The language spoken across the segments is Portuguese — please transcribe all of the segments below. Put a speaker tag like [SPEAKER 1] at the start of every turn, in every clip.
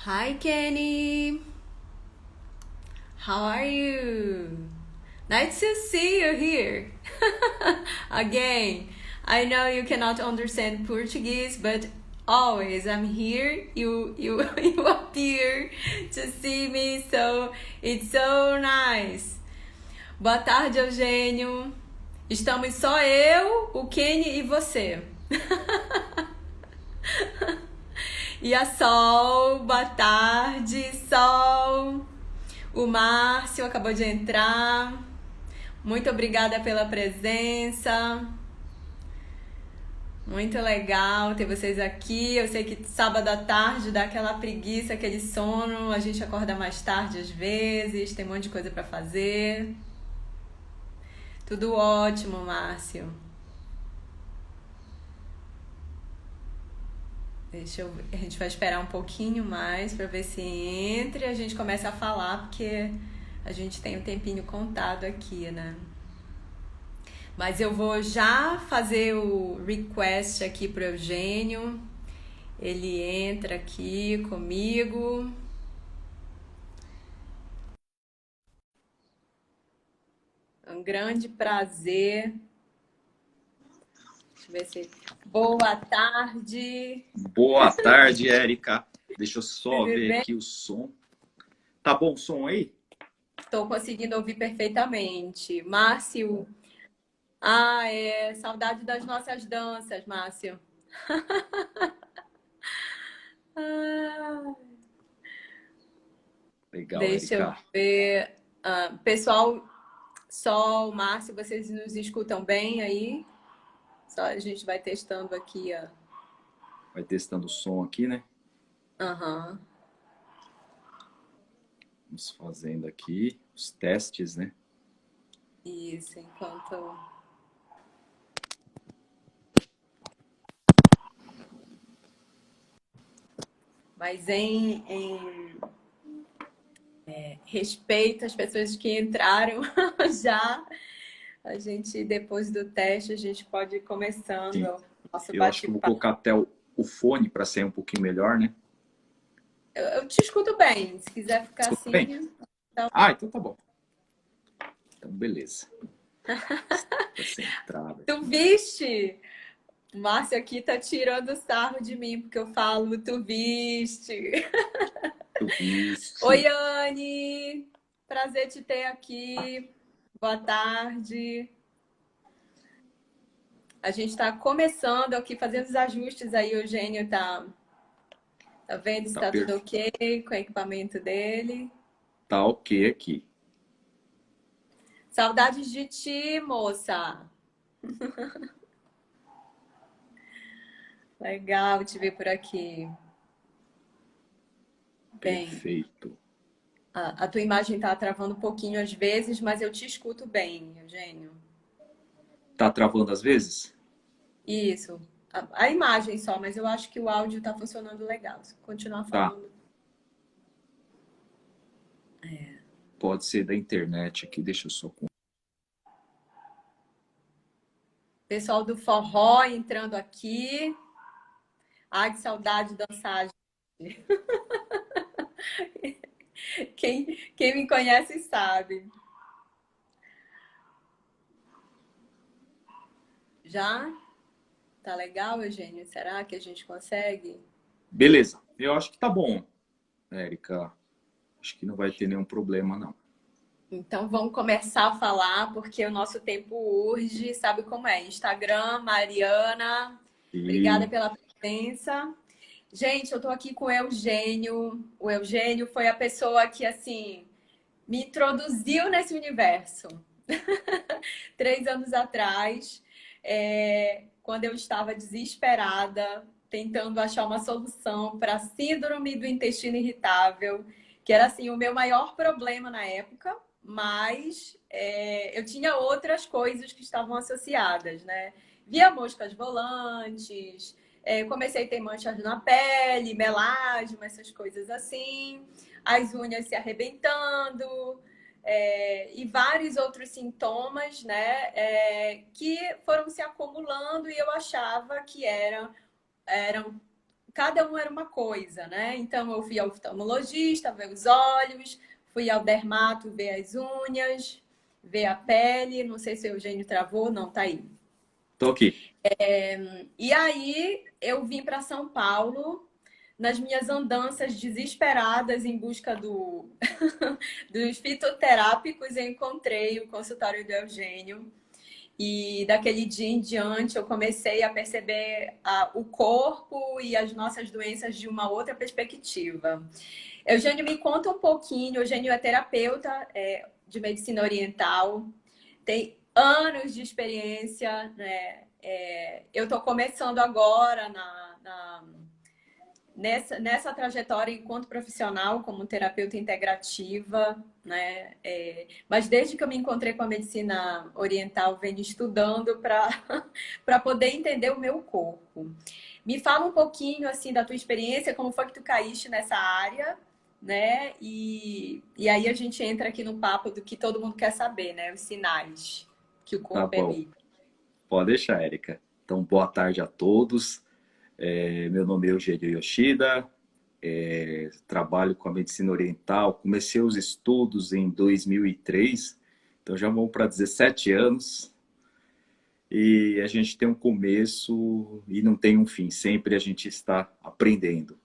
[SPEAKER 1] Hi, Kenny. How are you? Nice to see you here. Again, I know you cannot understand Portuguese, but always I'm here. You you appear to see me, so it's so nice. Boa tarde, Eugênio. Estamos só eu, o Kenny e você. E a Sol, boa tarde, Sol. O Márcio acabou de entrar. Muito obrigada pela presença. Muito legal ter vocês aqui. Eu sei que sábado à tarde dá aquela preguiça, aquele sono. A gente acorda mais tarde às vezes, tem um monte de coisa para fazer. Tudo ótimo, Márcio. A gente vai esperar um pouquinho mais para ver se entra e a gente começa a falar, porque a gente tem um tempinho contado aqui, né? Mas eu vou já fazer o request aqui pro Eugênio. Ele entra aqui comigo. Um grande prazer. Deixa eu ver se. Boa tarde.
[SPEAKER 2] Boa tarde, Érica. Deixa eu só
[SPEAKER 1] Tudo
[SPEAKER 2] ver
[SPEAKER 1] bem?
[SPEAKER 2] aqui o som. Tá bom o som aí?
[SPEAKER 1] Estou conseguindo ouvir perfeitamente. Márcio. Saudade das nossas danças, Márcio. Ah,
[SPEAKER 2] Legal,
[SPEAKER 1] deixa eu
[SPEAKER 2] Érica.
[SPEAKER 1] ver. Pessoal, Sol, Márcio, vocês nos escutam bem aí? Só a gente vai testando aqui, ó.
[SPEAKER 2] Vai testando o som aqui, né?
[SPEAKER 1] Aham.
[SPEAKER 2] Vamos fazendo aqui os testes, né?
[SPEAKER 1] Isso, enquanto. Mas em respeito às pessoas que entraram já, a gente, depois do teste, a gente pode ir começando
[SPEAKER 2] Sim.
[SPEAKER 1] o nosso
[SPEAKER 2] Eu acho que eu vou
[SPEAKER 1] bate-papo.
[SPEAKER 2] colocar até o fone para ser um pouquinho melhor, né?
[SPEAKER 1] Eu te escuto bem, se quiser ficar
[SPEAKER 2] Escuta bem?
[SPEAKER 1] assim. Tá...
[SPEAKER 2] Ah, então tá bom. Então, beleza. Tá centrado
[SPEAKER 1] Tu
[SPEAKER 2] aqui.
[SPEAKER 1] viste? O Márcio aqui tá tirando sarro de mim, porque eu falo, tu viste.
[SPEAKER 2] Eu
[SPEAKER 1] Oi,
[SPEAKER 2] viste.
[SPEAKER 1] Anne! Prazer te ter aqui. Boa tarde. A gente está começando aqui, fazendo os ajustes aí. O Eugênio tá vendo se
[SPEAKER 2] Tá
[SPEAKER 1] tá tudo
[SPEAKER 2] perfeito.
[SPEAKER 1] ok com o equipamento dele.
[SPEAKER 2] Tá ok aqui.
[SPEAKER 1] Saudades de ti, moça. Legal te ver por aqui. Bem,
[SPEAKER 2] Perfeito.
[SPEAKER 1] a tua imagem tá travando um pouquinho às vezes, mas eu te escuto bem, Eugênio.
[SPEAKER 2] Tá travando às vezes?
[SPEAKER 1] Isso. A imagem só, mas eu acho que o áudio tá funcionando legal. Se continuar
[SPEAKER 2] Tá.
[SPEAKER 1] falando.
[SPEAKER 2] Pode ser da internet aqui. Deixa eu só.
[SPEAKER 1] Pessoal do forró entrando aqui. Ai, que saudade de dançar. Quem, quem me conhece sabe. Já? Tá legal, Eugênio? Será que a gente consegue?
[SPEAKER 2] Beleza. Eu acho que tá bom, Érica. Acho que não vai ter nenhum problema, não.
[SPEAKER 1] Então vamos começar a falar, porque o nosso tempo urge, sabe como é? Instagram, Mariana, obrigada
[SPEAKER 2] E
[SPEAKER 1] pela presença. Gente, eu tô aqui com o Eugênio. O Eugênio foi a pessoa que, assim, me introduziu nesse universo. 3 anos atrás, quando eu estava desesperada, tentando achar uma solução para a síndrome do intestino irritável, que era assim o meu maior problema na época, mas eu tinha outras coisas que estavam associadas, né? Via moscas volantes, comecei a ter manchas na pele, melasma, essas coisas assim, as unhas se arrebentando, e vários outros sintomas, né, que foram se acumulando e eu achava que eram cada um era uma coisa, né? Então, eu fui ao oftalmologista ver os olhos, fui ao dermato ver as unhas, ver a pele. Não sei se o Eugênio travou, não, tá aí.
[SPEAKER 2] Tô aqui.
[SPEAKER 1] E aí, eu vim para São Paulo, nas minhas andanças desesperadas em busca dos fitoterápicos, eu encontrei o consultório do Eugênio. E daquele dia em diante eu comecei a perceber o corpo e as nossas doenças de uma outra perspectiva. Eugênio, me conta um pouquinho. Eugênio é terapeuta de medicina oriental, tem anos de experiência, né? Eu estou começando agora nessa trajetória enquanto profissional, como terapeuta integrativa, né? Mas desde que eu me encontrei com a medicina oriental, venho estudando para poder entender o meu corpo. Me fala um pouquinho assim da tua experiência, como foi que tu caíste nessa área, né? E aí a gente entra aqui no papo do que todo mundo quer saber, né? Os sinais que o
[SPEAKER 2] Tá
[SPEAKER 1] corpo
[SPEAKER 2] bom.
[SPEAKER 1] emite.
[SPEAKER 2] Pode deixar, Érica. Então, boa tarde a todos. Meu nome é Eugênio Yoshida. Trabalho com a medicina oriental. Comecei os estudos em 2003, então já vão para 17 anos. E a gente tem um começo e não tem um fim. Sempre a gente está aprendendo.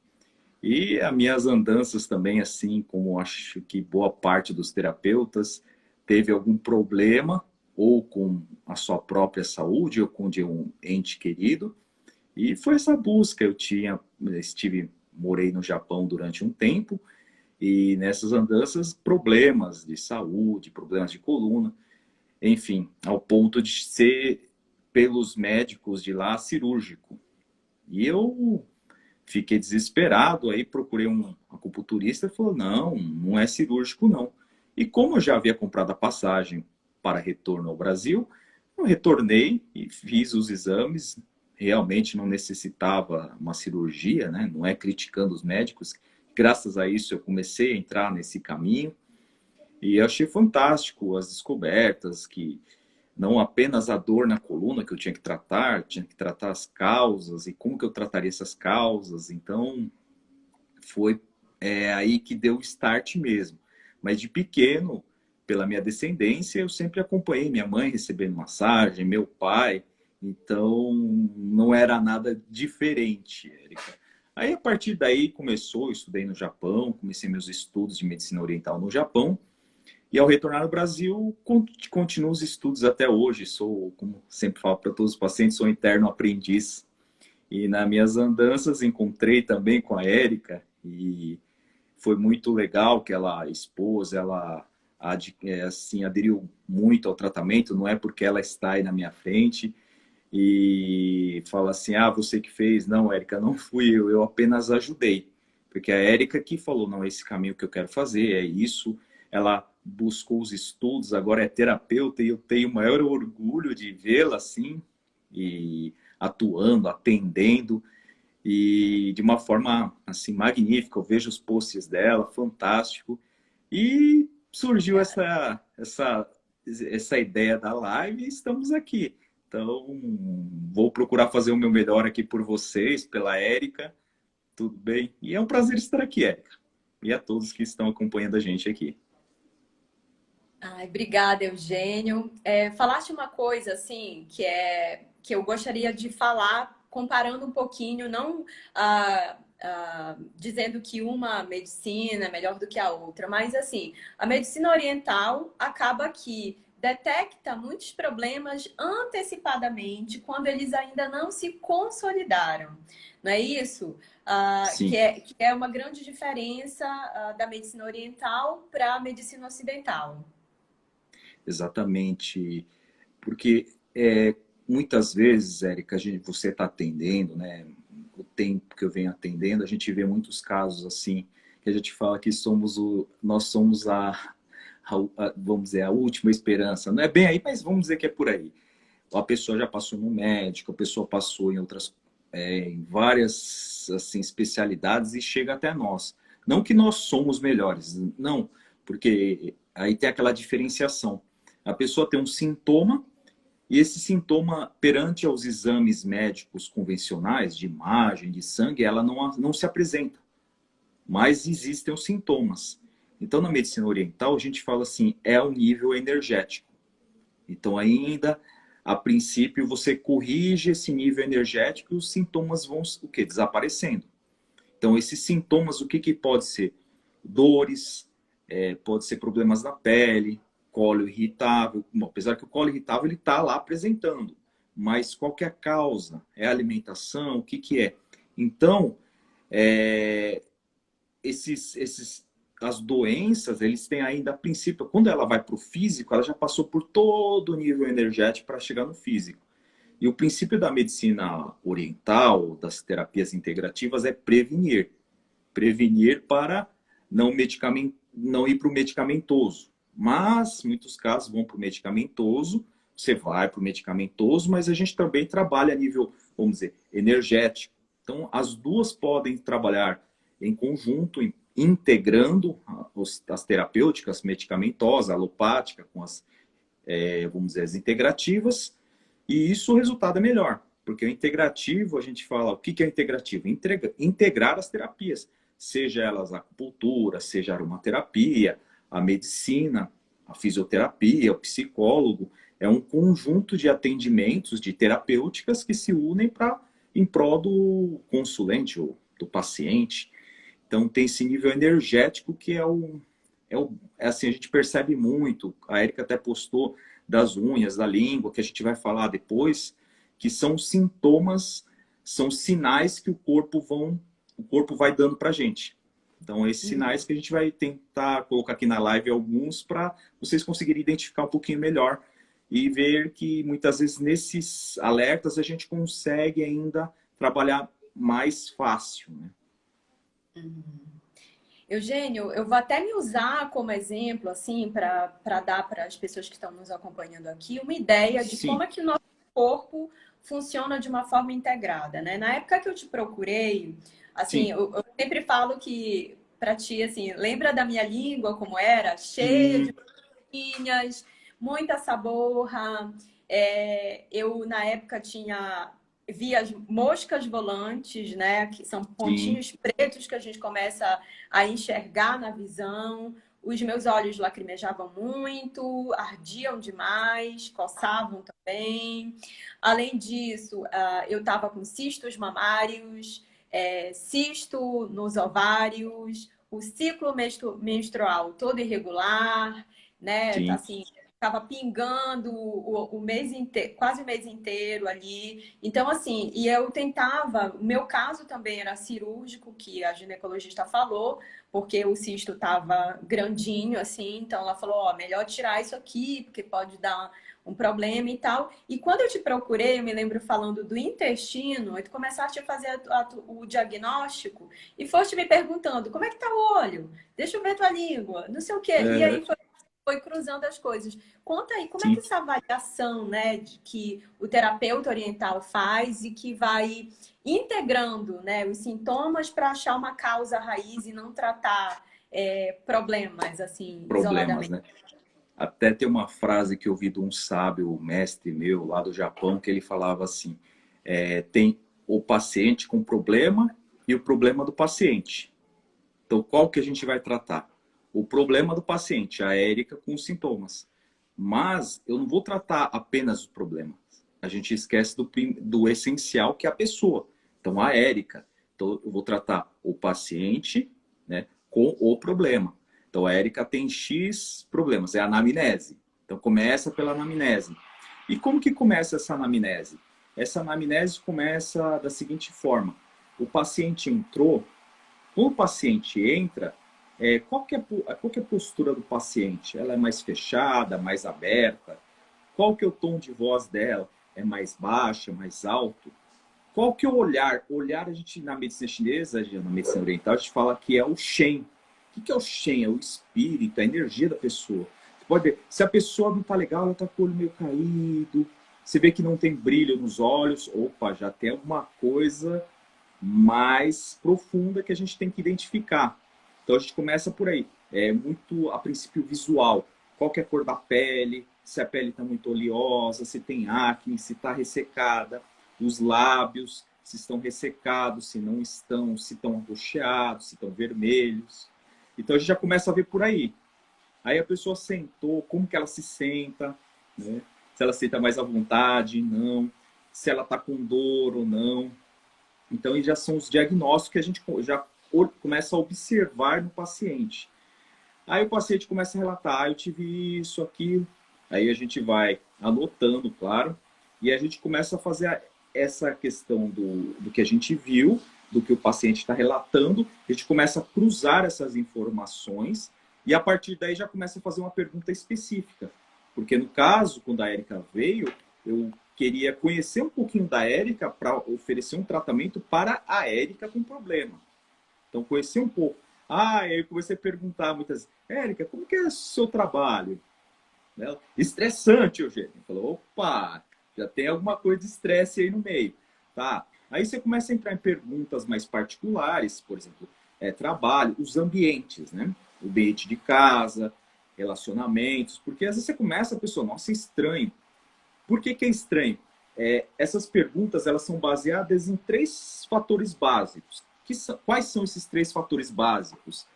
[SPEAKER 2] E as minhas andanças também, assim como acho que boa parte dos terapeutas, teve algum problema, ou com a sua própria saúde, ou com de um ente querido. E foi essa busca. Morei no Japão durante um tempo, e nessas andanças, problemas de saúde, problemas de coluna, enfim, ao ponto de ser, pelos médicos de lá, cirúrgico. E eu fiquei desesperado, aí procurei um acupunturista e falou, não, não é cirúrgico não. E como eu já havia comprado a passagem para retorno ao Brasil, eu retornei e fiz os exames, realmente não necessitava uma cirurgia, né? Não é criticando os médicos, graças a isso eu comecei a entrar nesse caminho, e eu achei fantástico as descobertas, que não apenas a dor na coluna que eu tinha que tratar as causas e como que eu trataria essas causas. Então, foi aí que deu o start mesmo. Mas de pequeno, pela minha descendência, eu sempre acompanhei minha mãe recebendo massagem, meu pai. Então, não era nada diferente, Érica. Aí, a partir daí, começou, eu estudei no Japão, comecei meus estudos de medicina oriental no Japão. E ao retornar ao Brasil, continuo os estudos até hoje. Sou, como sempre falo para todos os pacientes, sou um eterno aprendiz. E nas minhas andanças encontrei também com a Érica, e foi muito legal que ela expôs, ela assim, aderiu muito ao tratamento, não é porque ela está aí na minha frente e fala assim, ah, você que fez. Não, Érica, não fui eu apenas ajudei. Porque a Érica que falou, não, é esse caminho que eu quero fazer, é isso. Ela buscou os estudos, agora é terapeuta, e eu tenho o maior orgulho de vê-la assim, e atuando, atendendo, e de uma forma assim magnífica. Eu vejo os posts dela, fantástico. E surgiu essa ideia da live, e estamos aqui. Então, vou procurar fazer o meu melhor aqui por vocês, pela Érica, tudo bem? E é um prazer estar aqui, Érica. E a todos que estão acompanhando a gente aqui.
[SPEAKER 1] Ai, obrigada, Eugênio. Falaste uma coisa assim que eu gostaria de falar, comparando um pouquinho, não dizendo que uma medicina é melhor do que a outra, mas assim, a medicina oriental acaba que detecta muitos problemas antecipadamente quando eles ainda não se consolidaram. Não é isso?
[SPEAKER 2] Sim,
[SPEAKER 1] Que é uma grande diferença da medicina oriental para a medicina ocidental.
[SPEAKER 2] exatamente. Porque muitas vezes, Érica, você está atendendo, né? O tempo que eu venho atendendo, a gente vê muitos casos assim, que a gente fala que nós somos vamos dizer, a última esperança. Não é bem aí, mas vamos dizer que é por aí. A pessoa já passou no médico, a pessoa passou em em várias assim, especialidades, e chega até nós. Não que nós somos melhores, não, porque aí tem aquela diferenciação. A pessoa tem um sintoma, E esse sintoma, perante aos exames médicos convencionais, de imagem, de sangue, ela não se apresenta. Mas existem os sintomas. Então, na medicina oriental, a gente fala assim, é o nível energético. Então, ainda, a princípio, você corrige esse nível energético e os sintomas vão o quê? Desaparecendo. Então, esses sintomas, o que, que pode ser? Dores, pode ser problemas na pele, colo irritável. Bom, apesar que o colo irritável ele está lá apresentando. Mas qual que é a causa? É a alimentação? O que, que é? Então, as doenças, eles têm ainda, a princípio, quando ela vai para o físico, ela já passou por todo o nível energético para chegar no físico. E o princípio da medicina oriental, das terapias integrativas, é prevenir. Prevenir para não ir para o medicamentoso. Mas, em muitos casos, vão para o medicamentoso, você vai para o medicamentoso, mas a gente também trabalha a nível, vamos dizer, energético. Então, as duas podem trabalhar em conjunto, integrando as terapêuticas medicamentosas, alopática, com as, vamos dizer, as integrativas, e isso o resultado é melhor. Porque o integrativo, a gente fala, o que é o integrativo? Integrar as terapias, seja elas a acupuntura, seja a aromaterapia, a medicina, a fisioterapia, o psicólogo. É um conjunto de atendimentos, de terapêuticas que se unem em prol do consulente ou do paciente. Então, tem esse nível energético que assim, a gente percebe muito. A Érica até postou das unhas, da língua, que a gente vai falar depois, que são sintomas, são sinais que o corpo vai dando para a gente. Então, esses sinais que a gente vai tentar colocar aqui na live alguns para vocês conseguirem identificar um pouquinho melhor e ver que muitas vezes nesses alertas a gente consegue ainda trabalhar mais fácil, né?
[SPEAKER 1] Eugênio, eu vou até me usar como exemplo, assim, para dar para as pessoas que estão nos acompanhando aqui uma ideia de como é que o nosso corpo funciona de uma forma integrada, né? Na época que eu te procurei, assim, eu sempre falo que para ti, assim, lembra da minha língua como era? Cheia de linhas, muita saborra. Eu, na época, via as moscas volantes, né? Que são pontinhos pretos que a gente começa a enxergar na visão. Os meus olhos lacrimejavam muito, ardiam demais, coçavam também. Além disso, eu estava com cistos mamários, cisto nos ovários, o ciclo menstrual todo irregular, né?
[SPEAKER 2] Sim.
[SPEAKER 1] Assim, estava pingando o mês inteiro, quase o mês inteiro ali. Então, assim, e eu tentava, o meu caso também era cirúrgico, que a ginecologista falou, porque o cisto estava grandinho, assim, então ela falou, ó, melhor tirar isso aqui, porque pode dar um problema e tal. E quando eu te procurei, eu me lembro falando do intestino, e tu começaste a fazer o diagnóstico e foste me perguntando, como é que tá o olho? Deixa eu ver tua língua, não sei o quê. E aí foi cruzando as coisas. Conta aí, como é que essa avaliação, né, de que o terapeuta oriental faz e que vai integrando, né, os sintomas para achar uma causa raiz e não tratar problemas, assim,
[SPEAKER 2] Problemas,
[SPEAKER 1] isoladamente.
[SPEAKER 2] né? Até tem uma frase que eu ouvi de um sábio, um mestre meu lá do Japão, que ele falava assim, tem o paciente com problema e o problema do paciente. Então, qual que a gente vai tratar? O problema do paciente, a Érica com os sintomas. Mas eu não vou tratar apenas os problemas. A gente esquece do essencial, que é a pessoa. Então, a Érica. Então, eu vou tratar o paciente, né, com o problema. Então, a Érica tem X problemas, é a anamnese. Então, começa pela anamnese. E como que começa essa anamnese? Essa anamnese começa da seguinte forma. O paciente entrou. Quando o paciente entra, qual que é a postura do paciente? Ela é mais fechada, mais aberta? Qual que é o tom de voz dela? É mais baixa, mais alto? Qual que é o olhar? O olhar, a gente, na medicina chinesa, na medicina oriental, a gente fala que é o Shen. O que é o Shen? É o espírito, a energia da pessoa. Você pode ver, se a pessoa não está legal, ela está com o olho meio caído, você vê que não tem brilho nos olhos, opa, já tem alguma coisa mais profunda que a gente tem que identificar. Então a gente começa por aí. É muito a princípio visual. Qual que é a cor da pele? se a pele está muito oleosa, se tem acne, se está ressecada, os lábios, se estão ressecados, se não estão, se estão arroxeados, se estão vermelhos. Então a gente já começa a ver por aí. Aí a pessoa sentou, como que ela se senta, né? Se ela senta mais à vontade, não. Se ela está com dor ou não. Então, já são os diagnósticos que a gente já começa a observar no paciente. Aí o paciente começa a relatar, eu tive isso, aquilo. Aí a gente vai anotando, claro. E a gente começa a fazer essa questão do que a gente viu, do que o paciente está relatando. A gente começa a cruzar essas informações. E a partir daí já começa a fazer uma pergunta específica. Porque no caso, quando a Érica veio, eu queria conhecer um pouquinho da Érica para oferecer um tratamento para a Érica com problema. Então, conhecer um pouco. Aí eu comecei a perguntar muitas vezes, Érica, como que é o seu trabalho? Né? Estressante, Eugênio. Falou, opa, já tem alguma coisa de estresse aí no meio. Tá? Aí você começa a entrar em perguntas mais particulares, por exemplo, trabalho, os ambientes, né? O ambiente de casa, relacionamentos, porque às vezes você começa a pessoa, nossa, é estranho. Por que é estranho? Essas perguntas elas são baseadas em 3 fatores básicos. Quais são esses 3 fatores básicos?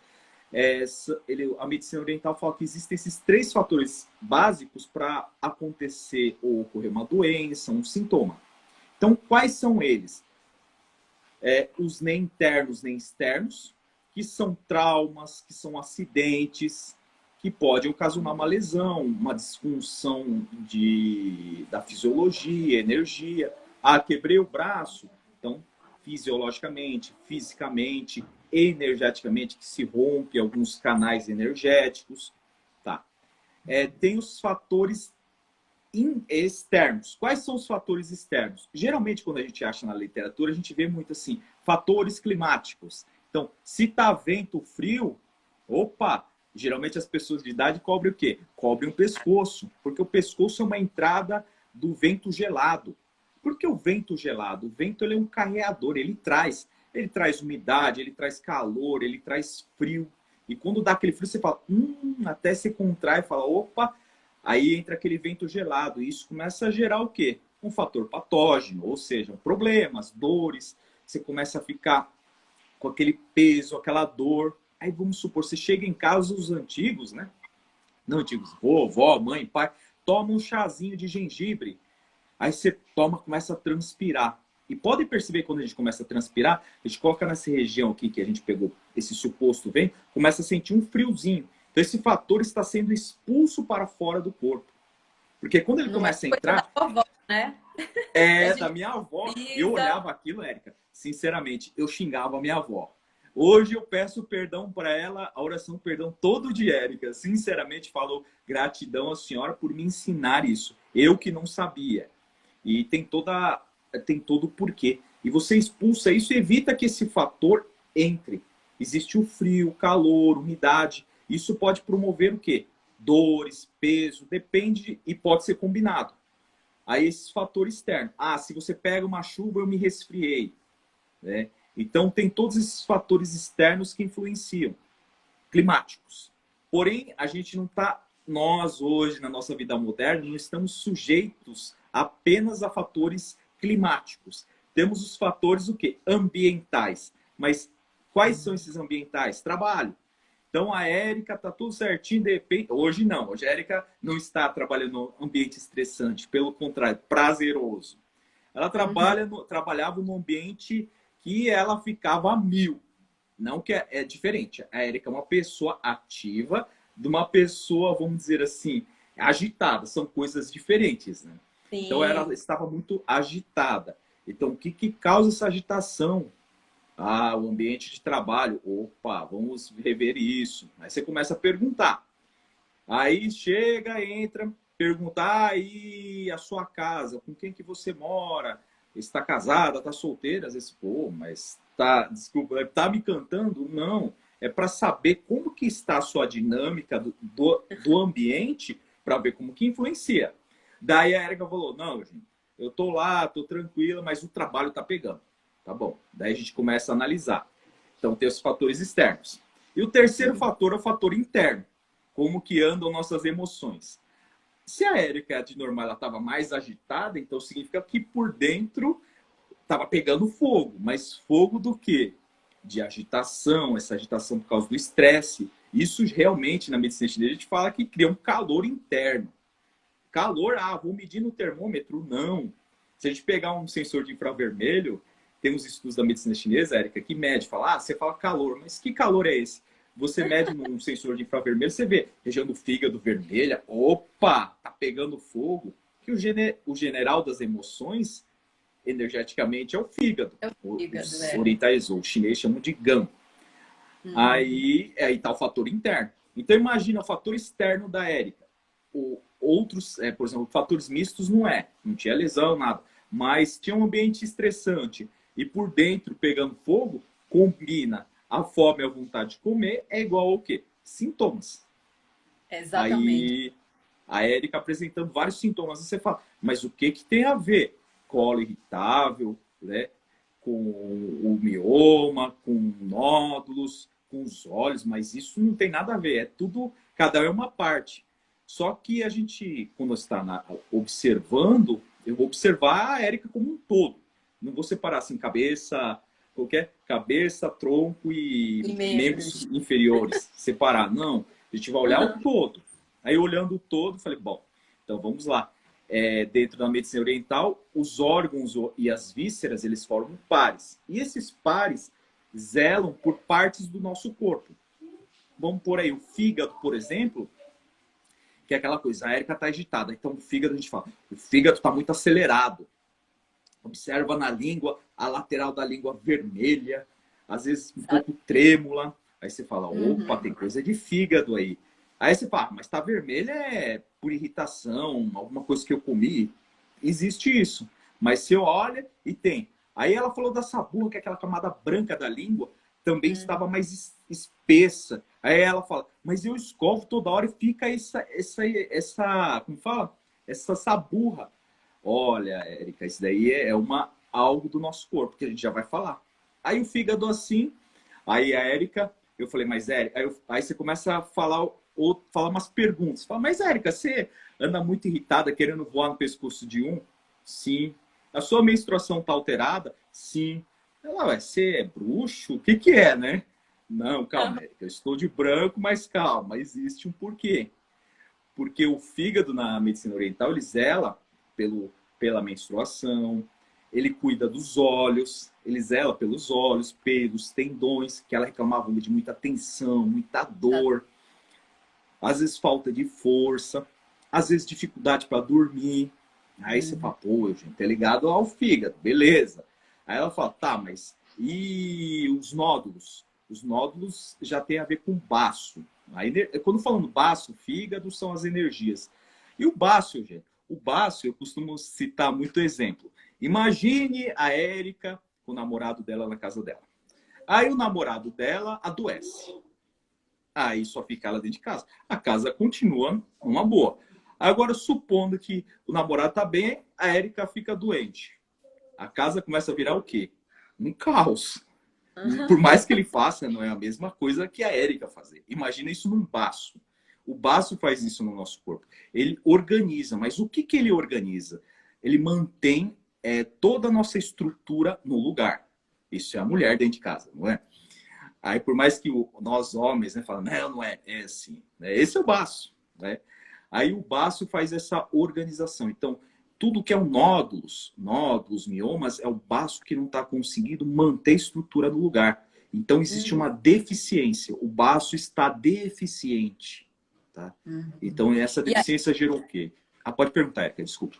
[SPEAKER 2] A medicina oriental fala que existem esses 3 fatores básicos para acontecer ou ocorrer uma doença, um sintoma. Então, quais são eles? Os nem internos nem externos, que são traumas, que são acidentes, que podem ocasionar uma lesão, uma disfunção da fisiologia, energia. Ah, quebrei o braço. Então, fisiologicamente, fisicamente, energeticamente, que se rompe alguns canais energéticos. Tá. Tem os fatores externos. Quais são os fatores externos? Geralmente, quando a gente acha na literatura, a gente vê muito assim, fatores climáticos. Então, se está vento frio, opa, geralmente as pessoas de idade cobrem o quê? Cobrem o pescoço, porque o pescoço é uma entrada do vento gelado. Por que o vento gelado? O vento ele é um carreador, ele traz umidade, ele traz calor, ele traz frio. E quando dá aquele frio, você fala, até se contrai, fala, opa, aí entra aquele vento gelado. E isso começa a gerar o quê? Um fator patógeno, ou seja, problemas, dores. Você começa a ficar com aquele peso, aquela dor. Aí vamos supor, você chega em casa, os antigos, né? Não antigos, vovó, mãe, pai, toma um chazinho de gengibre. Aí você toma, começa a transpirar. E pode perceber quando a gente começa a transpirar, a gente coloca nessa região aqui que a gente pegou, esse suposto vem, começa a sentir um friozinho. Então esse fator está sendo expulso para fora do corpo. Porque quando ele começa a entrar...
[SPEAKER 1] Da avó, né?
[SPEAKER 2] Da minha avó. Eu olhava aquilo, Érica, sinceramente, eu xingava a minha avó. Hoje eu peço perdão para ela, a oração perdão todo dia, Érica. Sinceramente, falo gratidão à senhora por me ensinar isso. Eu que não sabia. E tem todo o porquê. E você expulsa isso e evita que esse fator entre. Existe o frio, o calor, umidade. Isso pode promover o quê? Dores, peso, depende e pode ser combinado. Aí esses fatores externos. Ah, se você pega uma chuva, eu me resfriei. Né? Então, tem todos esses fatores externos que influenciam, climáticos. Porém, a gente não está, nós hoje, na nossa vida moderna, não estamos sujeitos apenas a fatores climáticos. Temos os fatores, o quê? Ambientais. Mas quais são esses ambientais? Trabalho. Então, a Érica está tudo certinho, de repente... Hoje não, hoje a Érica não está trabalhando no ambiente estressante, pelo contrário, prazeroso. Ela trabalhava num ambiente que ela ficava a 1000. Não que é diferente. A Érica é uma pessoa ativa de uma pessoa, vamos dizer assim, agitada. São coisas diferentes, né?
[SPEAKER 1] Sim.
[SPEAKER 2] Então, ela estava muito agitada. Então, o que causa essa agitação? Ah, o ambiente de trabalho. Opa, vamos rever isso. Aí você começa a perguntar. Aí chega, entra, perguntar aí a sua casa, com quem que você mora? Está casada, está solteira? Às vezes, pô, mas desculpa, tá me cantando? Não. É para saber como que está a sua dinâmica do ambiente para ver como que influencia. Daí a Érica falou, não, gente, eu tô lá, tô tranquila, mas o trabalho tá pegando. Tá bom. Daí a gente começa a analisar. Então tem os fatores externos. E o terceiro fator é o fator interno. Como que andam nossas emoções. Se a Érica de normal ela estava mais agitada, então significa que por dentro estava pegando fogo. Mas fogo do quê? De agitação, essa agitação por causa do estresse. Isso realmente na medicina chinesa a gente fala que cria um calor interno. Calor, vou medir no termômetro? Não. Se a gente pegar um sensor de infravermelho, tem uns estudos da medicina chinesa, Érica, que mede, fala, você fala calor, mas que calor é esse? Você mede num sensor de infravermelho, você vê região do fígado vermelha, opa, tá pegando fogo. Que o general das emoções, energeticamente, é o fígado.
[SPEAKER 1] É o fígado,
[SPEAKER 2] Os
[SPEAKER 1] né?
[SPEAKER 2] orientais, ou os chineses chamam de gan. Aí tá o fator interno. Então imagina o fator externo da Érica. Outros, por exemplo, fatores mistos não tinha lesão, nada. Mas tinha um ambiente estressante e por dentro pegando fogo, combina a fome e a vontade de comer, é igual ao quê? Sintomas.
[SPEAKER 1] Exatamente.
[SPEAKER 2] Aí a Érica apresentando vários sintomas, você fala, mas o que tem a ver? Colo irritável, né? Com o mioma, com nódulos, com os olhos, mas isso não tem nada a ver, é tudo, cada um é uma parte. Só que a gente, quando está observando, eu vou observar a Érica como um todo. Não vou separar assim, cabeça, tronco e
[SPEAKER 1] E
[SPEAKER 2] membros
[SPEAKER 1] membros.
[SPEAKER 2] inferiores. Separar. Não, a gente vai olhar o todo. Aí olhando o todo, falei, bom, então vamos lá. Dentro da medicina oriental, os órgãos e as vísceras, eles formam pares. E esses pares zelam por partes do nosso corpo. Vamos por aí, o fígado, por exemplo, que é aquela coisa, a Érica está agitada. Então, o fígado, a gente fala, o fígado está muito acelerado. Observa na língua, a lateral da língua vermelha, às vezes um pouco trêmula. Aí você fala, opa, tem coisa de fígado aí. Aí você fala, mas tá vermelha é por irritação, alguma coisa que eu comi. Existe isso. Mas você olha e tem. Aí ela falou da saburra, que é aquela camada branca da língua, também estava mais espessa. Aí ela fala, mas eu escovo toda hora e fica como fala? Essa saburra. Olha, Érica, isso daí é algo do nosso corpo, que a gente já vai falar. Aí o fígado assim, aí a Érica, eu falei, mas Érica, aí você começa a falar umas perguntas. Fala, mas Érica, você anda muito irritada, querendo voar no pescoço de um? Sim. A sua menstruação tá alterada? Sim. Ela, você é bruxo? O que é, né? Não, calma, Érica, eu estou de branco, mas calma, existe um porquê. Porque o fígado na medicina oriental, ele zela pela menstruação, ele cuida dos olhos, ele zela pelos olhos, pelos tendões, que ela reclamava de muita tensão, muita dor, às vezes falta de força, às vezes dificuldade para dormir. Aí você fala, pô, gente, é ligado ao fígado, beleza. Aí ela fala, tá, mas e os nódulos? Os nódulos já tem a ver com baço. Quando falando baço, fígado, são as energias. E o baço, gente? O baço, eu costumo citar muito exemplo. Imagine a Érica com o namorado dela na casa dela. Aí o namorado dela adoece. Aí só fica ela dentro de casa. A casa continua uma boa. Agora, supondo que o namorado tá bem, a Érica fica doente. A casa começa a virar o quê? Um caos. Por mais que ele faça, não é a mesma coisa que a Érica fazer. Imagina isso num baço. O baço faz isso no nosso corpo. Ele organiza, mas o que ele organiza? Ele mantém toda a nossa estrutura no lugar. Isso é a mulher dentro de casa, não é? Aí, por mais que nós homens, né, falam, não é assim. Esse é o baço, né? Aí o baço faz essa organização. Então, tudo que é nódulos, miomas, é o baço que não está conseguindo manter a estrutura no lugar. Então, existe uma deficiência. O baço está deficiente. Tá? Então, essa deficiência gerou o quê? Pode perguntar, Érica, desculpa.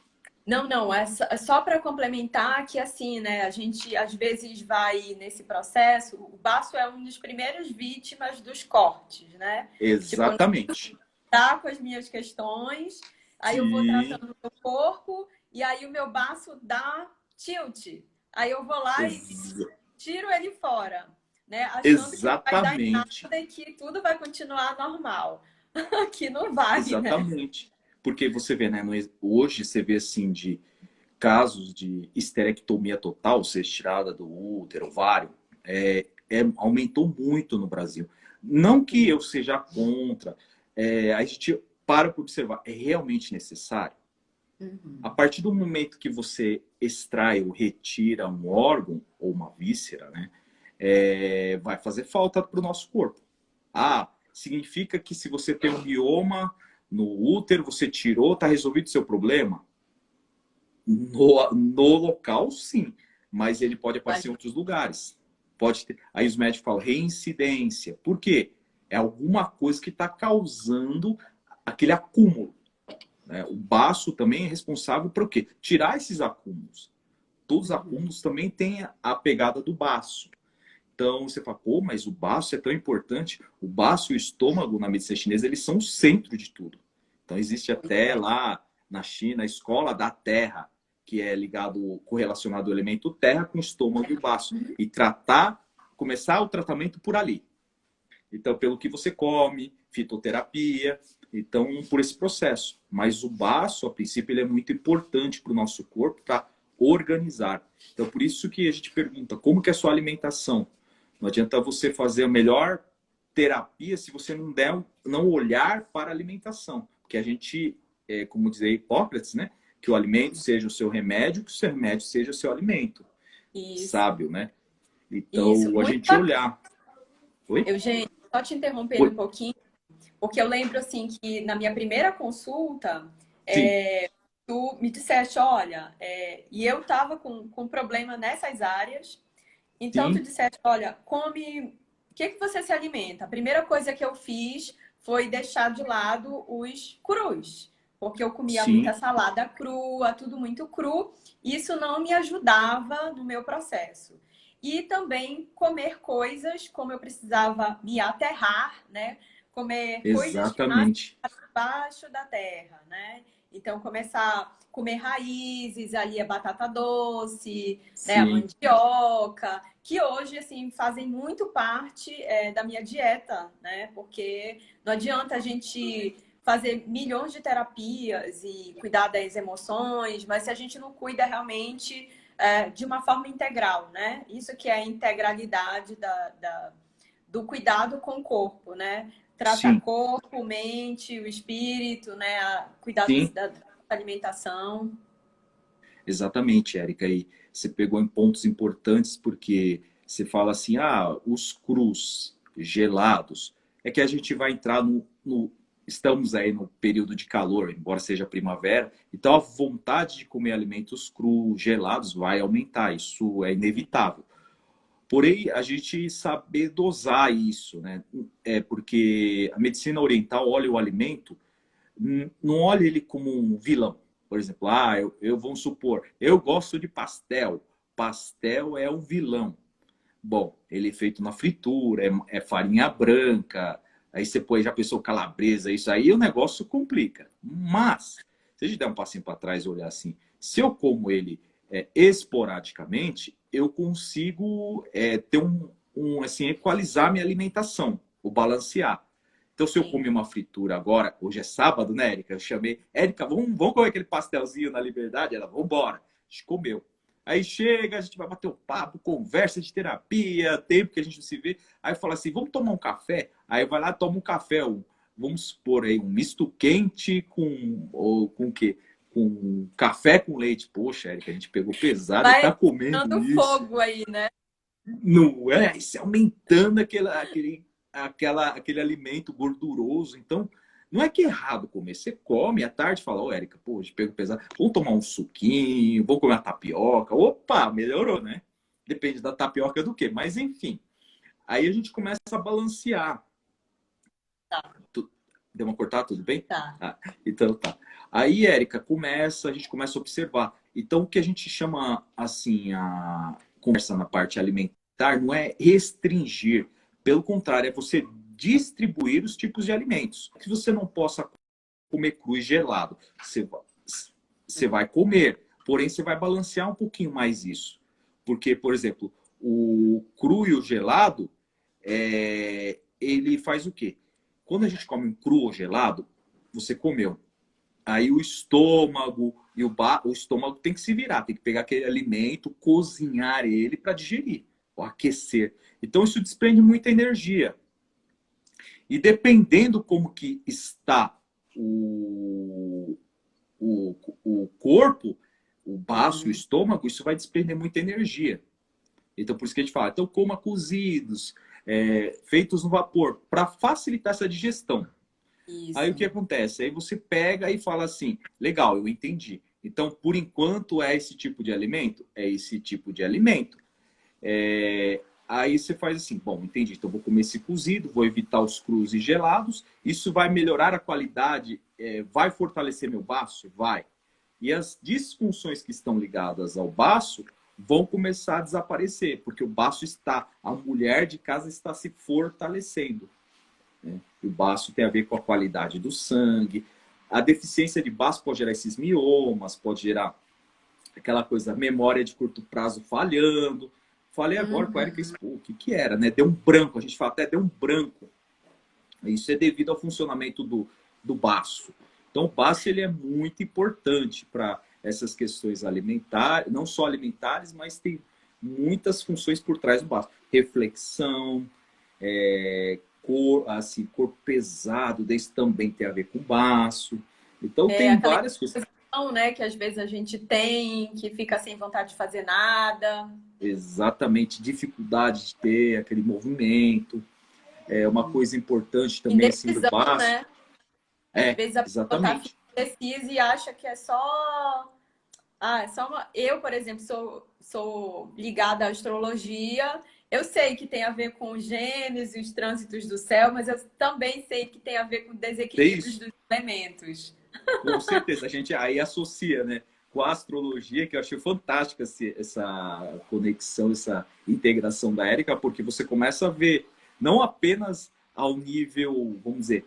[SPEAKER 1] Não, é só para complementar que assim, né, a gente às vezes vai nesse processo, o baço é um dos primeiros vítimas dos cortes, né?
[SPEAKER 2] Exatamente.
[SPEAKER 1] Tipo, tá com as minhas questões, aí eu vou tratando o meu corpo e aí o meu baço dá tilt. Aí eu vou lá e tiro ele fora, né? Achando que não vai dar em nada e que tudo vai continuar normal. Que não vai, né?
[SPEAKER 2] Exatamente. Porque você vê, né? Hoje você vê assim de casos de esterectomia total, ser tirada do útero, ovário, aumentou muito no Brasil. Não que eu seja contra. A gente para observar, é realmente necessário?
[SPEAKER 1] Uhum.
[SPEAKER 2] A partir do momento que você extrai ou retira um órgão ou uma víscera, né, vai fazer falta para o nosso corpo. Ah, significa que se você tem um mioma no útero, você tirou, está resolvido o seu problema? No local, sim, mas ele pode aparecer em outros lugares. Pode ter. Aí os médicos falam reincidência. Por quê? É alguma coisa que está causando aquele acúmulo, né? O baço também é responsável por quê? Tirar esses acúmulos. Todos os acúmulos também têm a pegada do baço. Então você fala, pô, mas o baço é tão importante. O baço e o estômago na medicina chinesa, eles são o centro de tudo. Então existe até lá na China a escola da terra, que é ligado, correlacionado ao elemento terra com o estômago e o baço. E começar o tratamento por ali. Então, pelo que você come, fitoterapia, então, por esse processo. Mas o baço, a princípio, ele é muito importante para o nosso corpo, para organizar. Então, por isso que a gente pergunta, como que é a sua alimentação? Não adianta você fazer a melhor terapia se você não olhar para a alimentação. Porque a gente, como dizia Hipócrates, né? Que o alimento seja o seu remédio, que o seu remédio seja o seu alimento.
[SPEAKER 1] Isso.
[SPEAKER 2] Sábio, né? Então,
[SPEAKER 1] Isso.
[SPEAKER 2] a
[SPEAKER 1] Muito
[SPEAKER 2] gente
[SPEAKER 1] bacana.
[SPEAKER 2] olhar. Oi?
[SPEAKER 1] Eugênio, só te interrompendo
[SPEAKER 2] Oi?
[SPEAKER 1] um pouquinho, porque eu lembro assim que na minha primeira consulta,
[SPEAKER 2] Sim,
[SPEAKER 1] tu me disseste, olha, e eu tava com problema nessas áreas, então tu
[SPEAKER 2] sim,
[SPEAKER 1] disseste, olha, come, o que que você se alimenta? A primeira coisa que eu fiz foi deixar de lado os crus, porque eu comia muita
[SPEAKER 2] sim,
[SPEAKER 1] salada crua, tudo muito cru, e isso não me ajudava no meu processo. E também comer coisas como eu precisava me aterrar, né? Comer coisas que nascem
[SPEAKER 2] exatamente.
[SPEAKER 1] abaixo da terra, né? Então, começar a comer raízes, ali a batata doce, né? A
[SPEAKER 2] Sim,
[SPEAKER 1] mandioca, que hoje, assim, fazem muito parte da minha dieta, né? Porque não adianta a gente fazer milhões de terapias e cuidar das emoções, mas se a gente não cuida realmente de uma forma integral, né? Isso que é a integralidade do cuidado com o corpo, né? Tratar
[SPEAKER 2] sim,
[SPEAKER 1] corpo, mente, o espírito, né? Cuidar
[SPEAKER 2] sim,
[SPEAKER 1] da alimentação.
[SPEAKER 2] exatamente, Érica. E você pegou em pontos importantes porque você fala assim, ah, os crus gelados. É que a gente vai entrar estamos aí no período de calor, embora seja primavera, então a vontade de comer alimentos crus, gelados, vai aumentar. Isso é inevitável. Porém, a gente saber dosar isso, né? É porque a medicina oriental olha o alimento, não olha ele como um vilão. Por exemplo, vamos supor, eu gosto de pastel. Pastel é um vilão. Bom, ele é feito na fritura, é farinha branca, aí você põe já pensou calabresa, isso aí o negócio complica. Mas, se a gente der um passinho para trás e olhar assim, se eu como ele esporadicamente, eu consigo ter assim, equalizar minha alimentação, o balancear. Então, se eu
[SPEAKER 1] Sim.
[SPEAKER 2] comer uma fritura agora, hoje é sábado, né, Érica? Eu chamei, Érica, vamos comer aquele pastelzinho na Liberdade? Ela, vamos embora. A gente comeu. Aí chega, a gente vai bater um papo, conversa de terapia, tempo que a gente não se vê. Aí fala assim, vamos tomar um café? Aí vai lá, toma um café, vamos supor aí, um misto quente com o quê? Com café com leite. Poxa, Érica, a gente pegou pesado e tá
[SPEAKER 1] Vai
[SPEAKER 2] comendo
[SPEAKER 1] dando
[SPEAKER 2] isso.
[SPEAKER 1] fogo aí, né?
[SPEAKER 2] Não é? Isso é aumentando aquele alimento gorduroso. Então, não é que é errado comer. Você come à tarde e fala, ô, Érica, pô, hoje pego pesado. Vamos tomar um suquinho, vamos comer uma tapioca. Opa, melhorou, né? Depende da tapioca do quê? Mas, enfim. Aí a gente começa a balancear.
[SPEAKER 1] Tá,
[SPEAKER 2] Deu uma cortada, tudo bem?
[SPEAKER 1] tá.
[SPEAKER 2] Ah, então tá. Aí, Érica, a gente começa a observar. Então, o que a gente chama, assim, a conversa na parte alimentar não é restringir. Pelo contrário, é você distribuir os tipos de alimentos. Que você não possa comer cru e gelado. Você vai comer, porém você vai balancear um pouquinho mais isso. Porque, por exemplo, o cru e o gelado, ele faz o quê? Quando a gente come um cru ou gelado, você comeu. Aí o estômago o estômago tem que se virar, tem que pegar aquele alimento, cozinhar ele para digerir, ou aquecer. Então isso desprende muita energia. E dependendo como que está o, o corpo, o baço, o estômago, isso vai despender muita energia. Então, por isso que a gente fala, então coma cozidos, feitos no vapor, para facilitar essa digestão. Aí o que
[SPEAKER 1] Isso.
[SPEAKER 2] acontece? Aí você pega e fala assim, legal, eu entendi. Então, por enquanto, é esse tipo de alimento? É esse tipo de alimento. Aí você faz assim, bom, entendi, então vou comer esse cozido, vou evitar os crus e gelados, isso vai melhorar a qualidade, vai fortalecer meu baço? Vai. E as disfunções que estão ligadas ao baço vão começar a desaparecer, porque o baço está, a mulher de casa está se fortalecendo. Né? E o baço tem a ver com a qualidade do sangue. A deficiência de baço pode gerar esses miomas, pode gerar aquela coisa, memória de curto prazo falhando. Falei agora com a Erika, o que era, né? Deu um branco, a gente fala até deu um branco. Isso é devido ao funcionamento do baço. Então, o baço ele é muito importante para essas questões alimentares, não só alimentares, mas tem muitas funções por trás do baço. Reflexão, assim, corpo pesado, isso também tem a ver com baço. Então, tem
[SPEAKER 1] Aquela
[SPEAKER 2] várias coisas.
[SPEAKER 1] impressão, né, que às vezes a gente tem, que fica sem vontade de fazer nada.
[SPEAKER 2] Exatamente, dificuldade de ter aquele movimento. É uma coisa importante também, assim, do
[SPEAKER 1] Indecisão,
[SPEAKER 2] baço.
[SPEAKER 1] né? Às vezes a pessoa tá
[SPEAKER 2] Exatamente.
[SPEAKER 1] indecisa e acha que é só. Ah, é só uma. Eu, por exemplo, sou ligada à astrologia. Eu sei que tem a ver com os gêmeos e os trânsitos do céu, mas eu também sei que tem a ver com
[SPEAKER 2] Tem
[SPEAKER 1] desequilíbrios
[SPEAKER 2] isso.
[SPEAKER 1] dos elementos.
[SPEAKER 2] Com certeza, a gente aí associa, né, com a astrologia, que eu achei fantástica essa conexão, essa integração da Érica, porque você começa a ver não apenas ao nível, vamos dizer,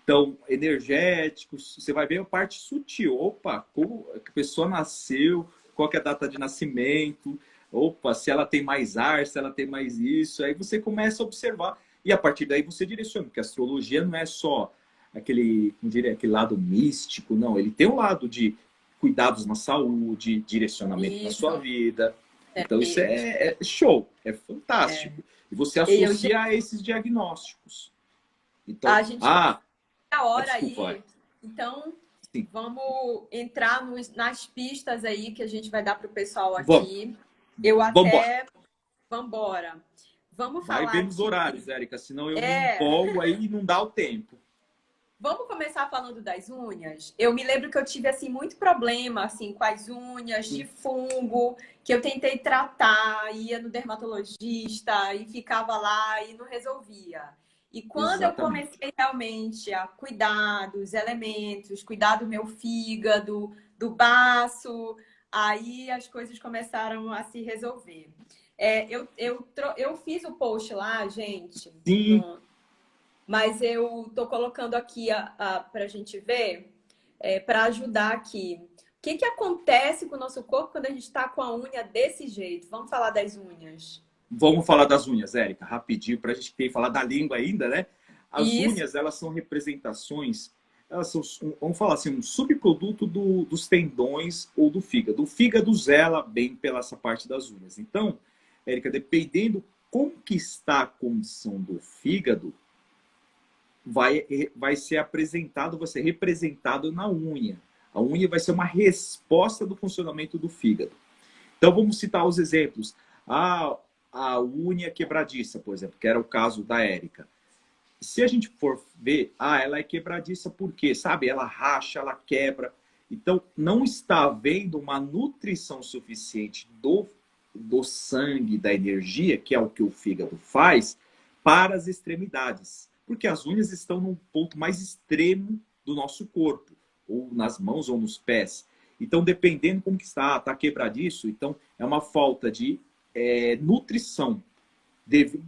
[SPEAKER 2] tão energético, você vai ver a parte sutil. Opa, como a pessoa nasceu, qual que é a data de nascimento, opa, se ela tem mais ar, se ela tem mais isso, aí você começa a observar e a partir daí você direciona, porque a astrologia não é só aquele, como diria, aquele lado místico, não. Ele tem um lado de cuidados na saúde, direcionamento na sua
[SPEAKER 1] Isso,
[SPEAKER 2] vida. Então isso
[SPEAKER 1] perfeito.
[SPEAKER 2] é show, é fantástico. E você
[SPEAKER 1] E eu,
[SPEAKER 2] associa a esses diagnósticos. Então,
[SPEAKER 1] a gente vai a hora
[SPEAKER 2] desculpa, vai.
[SPEAKER 1] aí, então
[SPEAKER 2] Sim,
[SPEAKER 1] vamos entrar nas pistas aí que a gente vai dar para o pessoal
[SPEAKER 2] vamos,
[SPEAKER 1] aqui. Eu
[SPEAKER 2] vamos embora.
[SPEAKER 1] até. Vambora. Vamos
[SPEAKER 2] Vai
[SPEAKER 1] falar
[SPEAKER 2] vendo os
[SPEAKER 1] aqui.
[SPEAKER 2] horários, Érica, senão eu me
[SPEAKER 1] É,
[SPEAKER 2] empolgo aí e não dá o tempo.
[SPEAKER 1] vamos começar falando das unhas. Eu me lembro que eu tive assim muito problema assim com as unhas de
[SPEAKER 2] Sim,
[SPEAKER 1] fungo, que eu tentei tratar, ia no dermatologista e ficava lá e não resolvia. E quando eu
[SPEAKER 2] exatamente.
[SPEAKER 1] comecei realmente a cuidar dos elementos, cuidar do meu fígado, do baço, aí as coisas começaram a se resolver. Eu fiz o post lá, gente,
[SPEAKER 2] Sim,
[SPEAKER 1] mas eu tô colocando aqui para a gente ver, para ajudar aqui. O que que acontece com o nosso corpo quando a gente está com a unha desse jeito? Vamos falar das unhas.
[SPEAKER 2] vamos falar das unhas, Érica, rapidinho, para a gente ter que falar da língua ainda, né? As
[SPEAKER 1] Isso,
[SPEAKER 2] unhas, elas são representações, elas são, vamos falar assim, um subproduto dos tendões ou do fígado. O fígado zela bem pela essa parte das unhas. Então, Érica, dependendo como que está a condição do fígado, vai ser apresentado, vai ser representado na unha. A unha vai ser uma resposta do funcionamento do fígado. Então, vamos citar os exemplos. A unha quebradiça, por exemplo, que era o caso da Érica. Se a gente for ver, ela é quebradiça por quê? Sabe, ela racha, ela quebra. Então, não está havendo uma nutrição suficiente do sangue, da energia, que é o que o fígado faz, para as extremidades. Porque as unhas estão num ponto mais extremo do nosso corpo, ou nas mãos ou nos pés. Então, dependendo como que está quebradiço, então é uma falta de nutrição.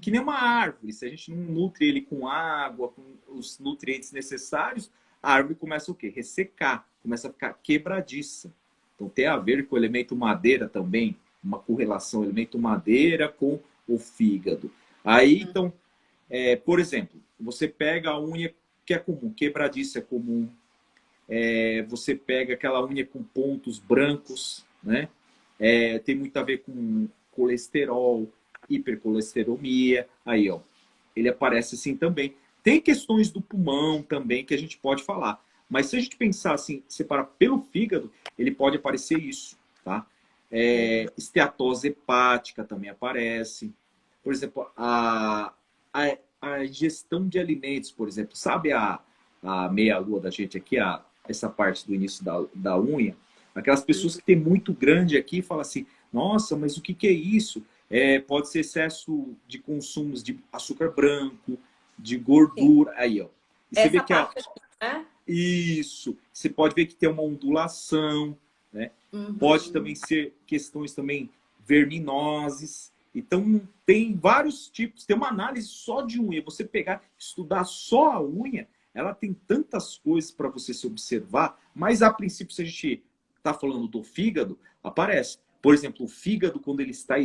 [SPEAKER 2] Que nem uma árvore, se a gente não nutre ele com água, com os nutrientes necessários, a árvore começa o quê? Ressecar, começa a ficar quebradiça. Então tem a ver com o elemento madeira também, uma correlação elemento madeira com o fígado. Aí, então, por exemplo, você pega a unha que é comum, quebradiça é comum, você pega aquela unha com pontos brancos, né? Tem muito a ver com colesterol, hipercolesterolemia, aí ó, ele aparece assim também. Tem questões do pulmão também que a gente pode falar. Mas se a gente pensar assim, separar pelo fígado, ele pode aparecer isso, tá? Esteatose hepática também aparece. Por exemplo, a ingestão de alimentos, por exemplo, sabe a meia-lua da gente aqui, essa parte do início da unha? Aquelas pessoas que tem muito grande aqui falam assim, nossa, mas o que, que é isso? Pode ser excesso de consumos de açúcar branco, de
[SPEAKER 1] Sim.
[SPEAKER 2] gordura. Aí, ó. E você vê
[SPEAKER 1] Essa
[SPEAKER 2] que
[SPEAKER 1] parte aqui, né?
[SPEAKER 2] isso. Você pode ver que tem uma ondulação, né? Pode também
[SPEAKER 1] Uhum.
[SPEAKER 2] ser questões também verminoses. Então, tem vários tipos. Tem uma análise só de unha. Você pegar, estudar só a unha, ela tem tantas coisas para você se observar, mas a princípio, se a gente está falando do fígado, aparece. Por exemplo, o fígado, quando ele está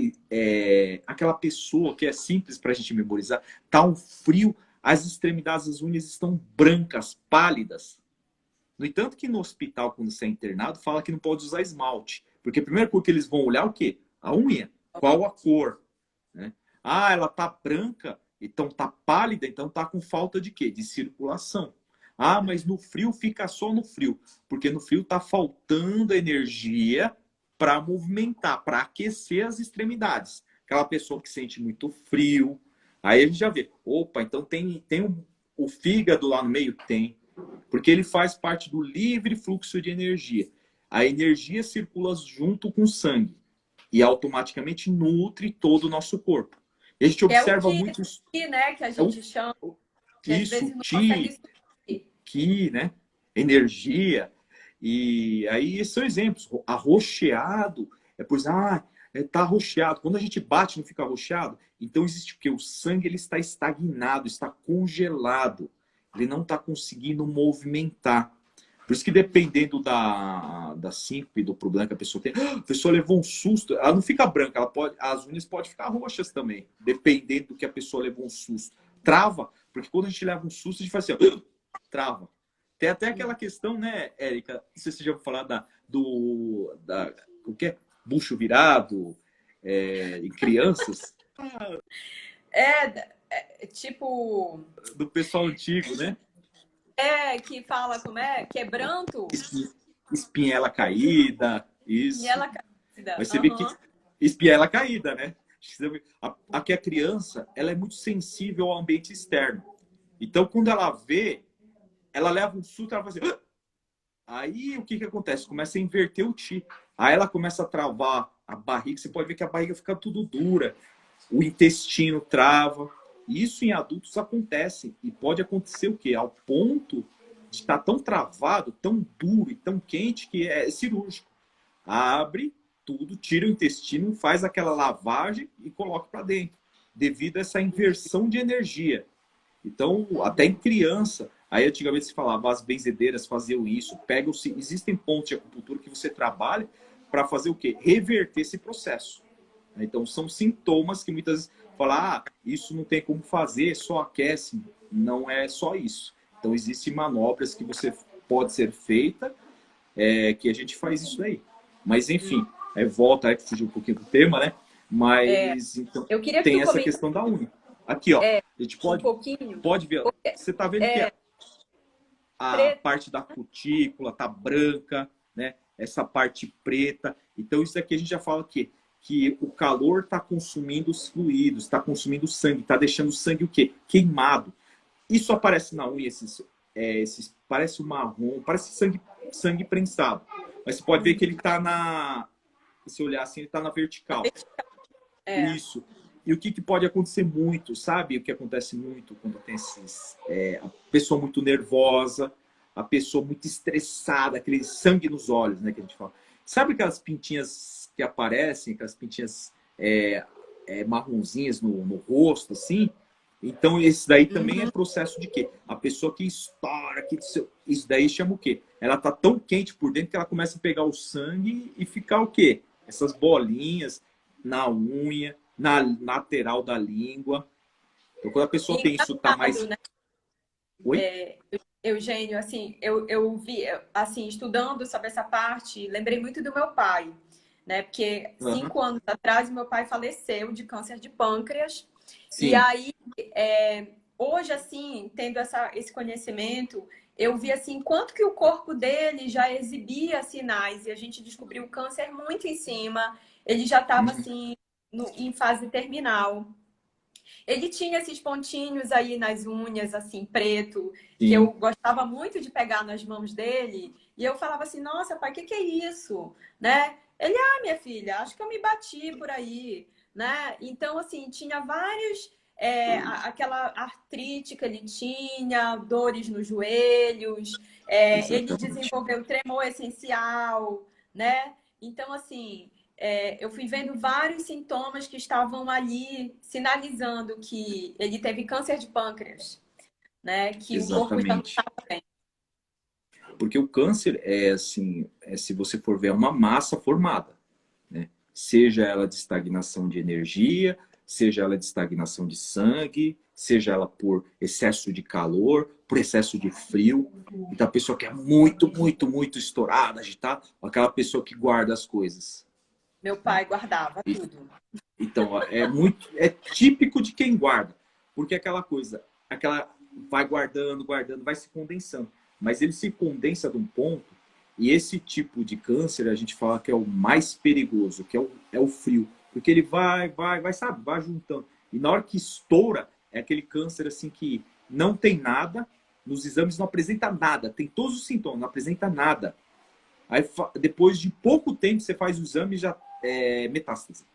[SPEAKER 2] aquela pessoa que é simples para a gente memorizar, tá um frio, as extremidades das unhas estão brancas, pálidas. No entanto que no hospital, quando você é internado, fala que não pode usar esmalte. Porque a primeira coisa que eles vão olhar é o quê? A unha. Qual a cor? Né? Ah, ela tá branca, então tá pálida, então tá com falta de quê? De circulação. Ah, mas no frio fica só no frio. Porque no frio tá faltando energia para movimentar, para aquecer as extremidades. Aquela pessoa que sente muito frio. Aí a gente já vê, opa, então tem o fígado lá no meio? Tem. Porque ele faz parte do livre fluxo de energia. A energia circula junto com o sangue e automaticamente nutre todo o nosso corpo. E a gente
[SPEAKER 1] É o
[SPEAKER 2] observa
[SPEAKER 1] que,
[SPEAKER 2] muito
[SPEAKER 1] né, que a
[SPEAKER 2] é o,
[SPEAKER 1] gente chama, que às
[SPEAKER 2] isso,
[SPEAKER 1] vezes não consegue subir.
[SPEAKER 2] ki, né? Energia. E aí esses são exemplos. Arroxeado é por exemplo, tá arroxeado. Quando a gente bate, não fica arroxeado. Então existe o quê? O sangue ele está estagnado, está congelado. Ele não está conseguindo movimentar. Por isso que dependendo da síncope, do problema que a pessoa tem, a pessoa levou um susto, ela não fica branca, as unhas podem ficar roxas também, dependendo do que a pessoa levou um susto. Trava, porque quando a gente leva um susto, a gente faz assim, trava. Tem até aquela questão, né, Érica? Não sei se você já ouviu falar o que é? Bucho virado, em crianças,
[SPEAKER 1] Tipo,
[SPEAKER 2] do pessoal antigo, né?
[SPEAKER 1] que fala como é? Quebranto
[SPEAKER 2] Espinhela caída,
[SPEAKER 1] e
[SPEAKER 2] isso.
[SPEAKER 1] ela caída.
[SPEAKER 2] Mas você vê que
[SPEAKER 1] Aham.
[SPEAKER 2] espinhela caída, né? Aqui a criança, ela é muito sensível ao ambiente externo. Então, quando ela vê, ela leva um susto, ela faz assim, "Ah!" Aí o que que acontece? Começa a inverter o ti. Aí ela começa a travar a barriga. Você pode ver que a barriga fica tudo dura. O intestino trava. Isso em adultos acontece. E pode acontecer o quê? Ao ponto de estar tão travado, tão duro e tão quente que é cirúrgico. Abre tudo, tira o intestino, faz aquela lavagem e coloca para dentro. Devido a essa inversão de energia. Então, até em criança, aí antigamente se falava, as benzedeiras faziam isso, existem pontos de acupuntura que você trabalha para fazer o quê? Reverter esse processo. Então, são sintomas que muitas vezes falam, isso não tem como fazer, só aquece. Não é só isso. Então, existem manobras que você pode ser feita, que a gente faz isso aí. Mas, enfim, volta aí, fugir um pouquinho do tema, né?
[SPEAKER 1] É,
[SPEAKER 2] Mas, então,
[SPEAKER 1] eu queria que
[SPEAKER 2] tem
[SPEAKER 1] tu
[SPEAKER 2] essa
[SPEAKER 1] comentasse
[SPEAKER 2] questão da unha. Aqui, ó, a gente
[SPEAKER 1] um
[SPEAKER 2] pode
[SPEAKER 1] pouquinho.
[SPEAKER 2] Pode ver,
[SPEAKER 1] Porque,
[SPEAKER 2] você está vendo que
[SPEAKER 1] é,
[SPEAKER 2] a
[SPEAKER 1] preto,
[SPEAKER 2] parte da cutícula tá branca, né? Essa parte preta. Então isso aqui a gente já fala que o calor está consumindo os fluidos, está consumindo o sangue, está deixando o sangue o quê? Queimado. Isso aparece na unha, parece um marrom, parece sangue prensado. Mas você pode ver que ele está se olhar assim, ele está na vertical.
[SPEAKER 1] é,
[SPEAKER 2] Isso. E o que pode acontecer muito, sabe? O que acontece muito quando tem a pessoa muito nervosa, a pessoa muito estressada, aquele sangue nos olhos, né? Que a gente fala. Sabe aquelas pintinhas que aparecem, aquelas pintinhas marronzinhas no rosto, assim? Então, esse daí também é
[SPEAKER 1] uhum.
[SPEAKER 2] processo de quê? A pessoa que estoura, isso daí chama o quê? Ela tá tão quente por dentro que ela começa a pegar o sangue e ficar o quê? Essas bolinhas na unha, na lateral da língua. Então, quando a pessoa tem isso, tá
[SPEAKER 1] Engraçado,
[SPEAKER 2] mais.
[SPEAKER 1] né?
[SPEAKER 2] Oi?
[SPEAKER 1] Eugênio, assim, eu vi, assim, estudando sobre essa parte, lembrei muito do meu pai, né? Porque
[SPEAKER 2] Uhum.
[SPEAKER 1] 5 anos atrás, meu pai faleceu de câncer de pâncreas. E
[SPEAKER 2] Sim.
[SPEAKER 1] aí, hoje, assim, tendo esse conhecimento, eu vi assim quanto que o corpo dele já exibia sinais e a gente descobriu o câncer muito em cima. Ele já estava
[SPEAKER 2] Uhum.
[SPEAKER 1] assim em fase terminal. Ele tinha esses pontinhos aí nas unhas, assim, preto, que eu
[SPEAKER 2] Sim,
[SPEAKER 1] gostava muito de pegar nas mãos dele. E eu falava assim, nossa, pai, o que que é isso? Né? Ele, ah, minha filha, acho que eu me bati por aí, né? Então, assim, tinha vários... aquela artrite que ele tinha, dores nos joelhos, ele
[SPEAKER 2] exatamente.
[SPEAKER 1] desenvolveu tremor essencial, né? Então, assim, eu fui vendo vários sintomas que estavam ali sinalizando que ele teve câncer de pâncreas, né? Que o corpo já não
[SPEAKER 2] Exatamente.
[SPEAKER 1] estava bem.
[SPEAKER 2] Porque o câncer é assim, se você for ver, é uma massa formada, né? Seja ela de estagnação de energia, seja ela de estagnação de sangue, seja ela por excesso de calor, por excesso de frio. Então a pessoa que é muito, muito, muito estourada, agitada, aquela pessoa que guarda as coisas,
[SPEAKER 1] Meu
[SPEAKER 2] né?
[SPEAKER 1] pai guardava
[SPEAKER 2] E,
[SPEAKER 1] tudo.
[SPEAKER 2] então é típico de quem guarda, porque aquela coisa, aquela vai guardando, guardando, vai se condensando, mas ele se condensa de um ponto e esse tipo de câncer a gente fala que é o mais perigoso, que é o frio, porque ele vai, sabe, vai juntando. E na hora que estoura, é aquele câncer assim que não tem nada, nos exames não apresenta nada, tem todos os sintomas, não apresenta nada. Aí depois de pouco tempo você faz o exame e já é metástase.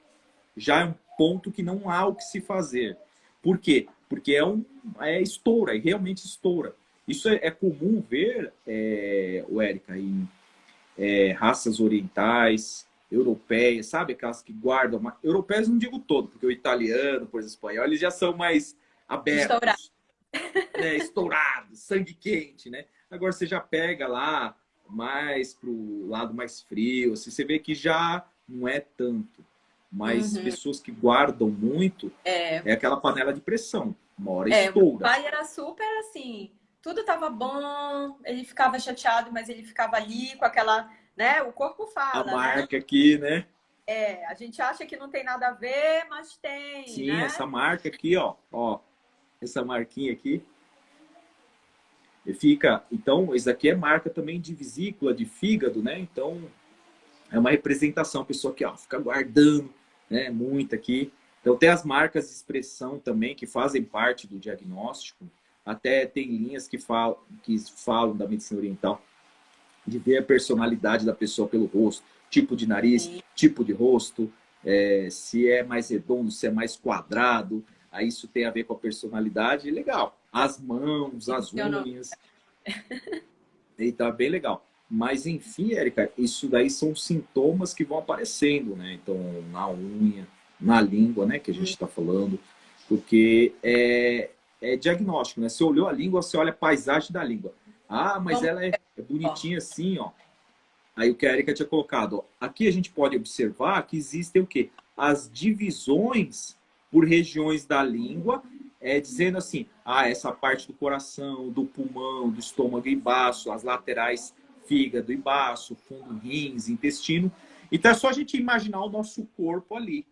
[SPEAKER 2] Já é um ponto que não há o que se fazer. Por quê? Porque estoura, e realmente estoura. Isso é comum ver, o Érica, em raças orientais, europeias, sabe? Aquelas que guardam. Europeias não digo todo, porque o italiano, por exemplo, o espanhol, eles já são mais
[SPEAKER 1] Estourar.
[SPEAKER 2] abertos, né? Estourados, sangue quente, né? Agora você já pega lá mais pro lado mais frio, assim, você vê que já não é tanto. Mas
[SPEAKER 1] Uhum.
[SPEAKER 2] pessoas que guardam muito
[SPEAKER 1] É,
[SPEAKER 2] é aquela panela de pressão. Uma hora estoura.
[SPEAKER 1] pai era super assim, tudo estava bom, ele ficava chateado, mas ele ficava ali com aquela, né? O corpo
[SPEAKER 2] A
[SPEAKER 1] fala, né?
[SPEAKER 2] marca aqui, né?
[SPEAKER 1] A gente acha que não tem nada a ver, mas tem,
[SPEAKER 2] Sim,
[SPEAKER 1] né?
[SPEAKER 2] essa marca aqui, ó, essa marquinha aqui. E fica, então, isso aqui é marca também de vesícula, de fígado, né? Então, é uma representação, a pessoa que ó, fica guardando, né, muito aqui. Então tem as marcas de expressão também que fazem parte do diagnóstico. Até tem linhas que falam da medicina oriental de ver a personalidade da pessoa pelo rosto, tipo de nariz,
[SPEAKER 1] Sim,
[SPEAKER 2] tipo de rosto, se é mais redondo, se é mais quadrado. Aí isso tem a ver com a personalidade, legal. As mãos, as
[SPEAKER 1] funcionou.
[SPEAKER 2] unhas, então é bem legal. Mas enfim, Érica, isso daí são sintomas que vão aparecendo, né? Então, na unha, na língua, né? Que a gente está falando. Porque é diagnóstico, né? Você olhou a língua, você olha a paisagem da língua. Ah, mas
[SPEAKER 1] Vamos,
[SPEAKER 2] ela é
[SPEAKER 1] ó.
[SPEAKER 2] bonitinha assim, ó. Aí o que a Erika tinha colocado, ó, aqui a gente pode observar que existem o quê? As divisões por regiões da língua, dizendo assim, essa parte do coração, do pulmão, do estômago e baço, as laterais, fígado e baço, fundo, rins, intestino. Então é só a gente imaginar o nosso corpo ali,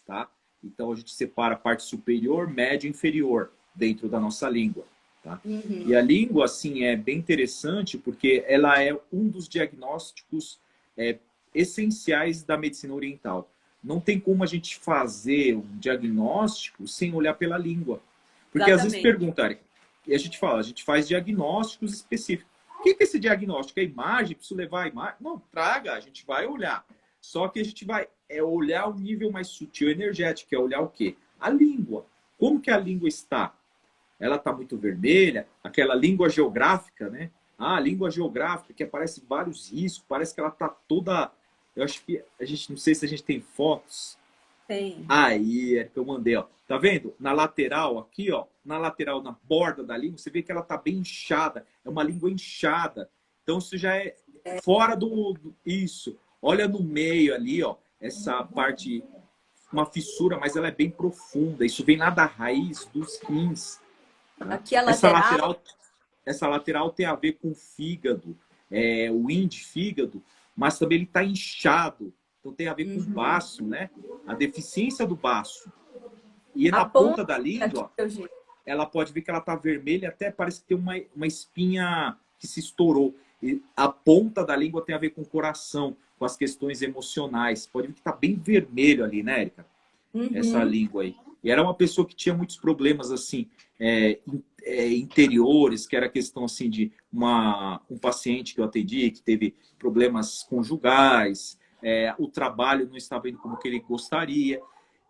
[SPEAKER 2] tá? Então a gente separa a parte superior, média e inferior dentro da nossa língua. Tá? E
[SPEAKER 1] Uhum.
[SPEAKER 2] a língua, assim, é bem interessante porque ela é um dos diagnósticos é, essenciais da medicina oriental. Não tem como a gente fazer um diagnóstico sem olhar pela língua. Porque às vezes
[SPEAKER 1] Exatamente.
[SPEAKER 2] perguntarem, e a gente fala, a gente faz diagnósticos específicos. O que é esse diagnóstico? É imagem? Preciso levar a imagem? Não, traga, a gente vai olhar. Só que a gente vai olhar o nível mais sutil energético, é olhar o quê? A língua. Como que a língua está? Ela está muito vermelha, aquela língua geográfica, né? A língua geográfica que aparece vários riscos, parece que ela está toda. Eu acho que a gente não sei se a gente tem fotos.
[SPEAKER 1] Tem.
[SPEAKER 2] Aí é que eu mandei, ó. Tá vendo? Na lateral aqui, ó, na lateral, na borda da língua, você vê que ela tá bem inchada. É uma língua inchada. Então isso já é fora isso. Olha no meio ali, ó, essa parte uma fissura, mas ela é bem profunda. Isso vem lá da raiz dos rins. Tá?
[SPEAKER 1] Aqui a
[SPEAKER 2] Essa
[SPEAKER 1] lateral.
[SPEAKER 2] lateral, essa lateral tem a ver com o fígado, o fígado, mas também ele está inchado. Então tem a ver com o
[SPEAKER 1] Uhum.
[SPEAKER 2] baço, né? A deficiência do baço. E
[SPEAKER 1] A
[SPEAKER 2] na ponta
[SPEAKER 1] ponta
[SPEAKER 2] da
[SPEAKER 1] aqui,
[SPEAKER 2] língua,
[SPEAKER 1] Eugênio.
[SPEAKER 2] ela pode ver que ela está vermelha, até parece que tem uma espinha que se estourou. E a ponta da língua tem a ver com o coração, com as questões emocionais. Pode ver que está bem vermelho ali, né, Érica? Essa
[SPEAKER 1] Uhum.
[SPEAKER 2] língua aí. E era uma pessoa que tinha muitos problemas, assim, interiores, que era questão, assim, de um paciente que eu atendi, que teve problemas conjugais, o trabalho não estava indo como que ele gostaria.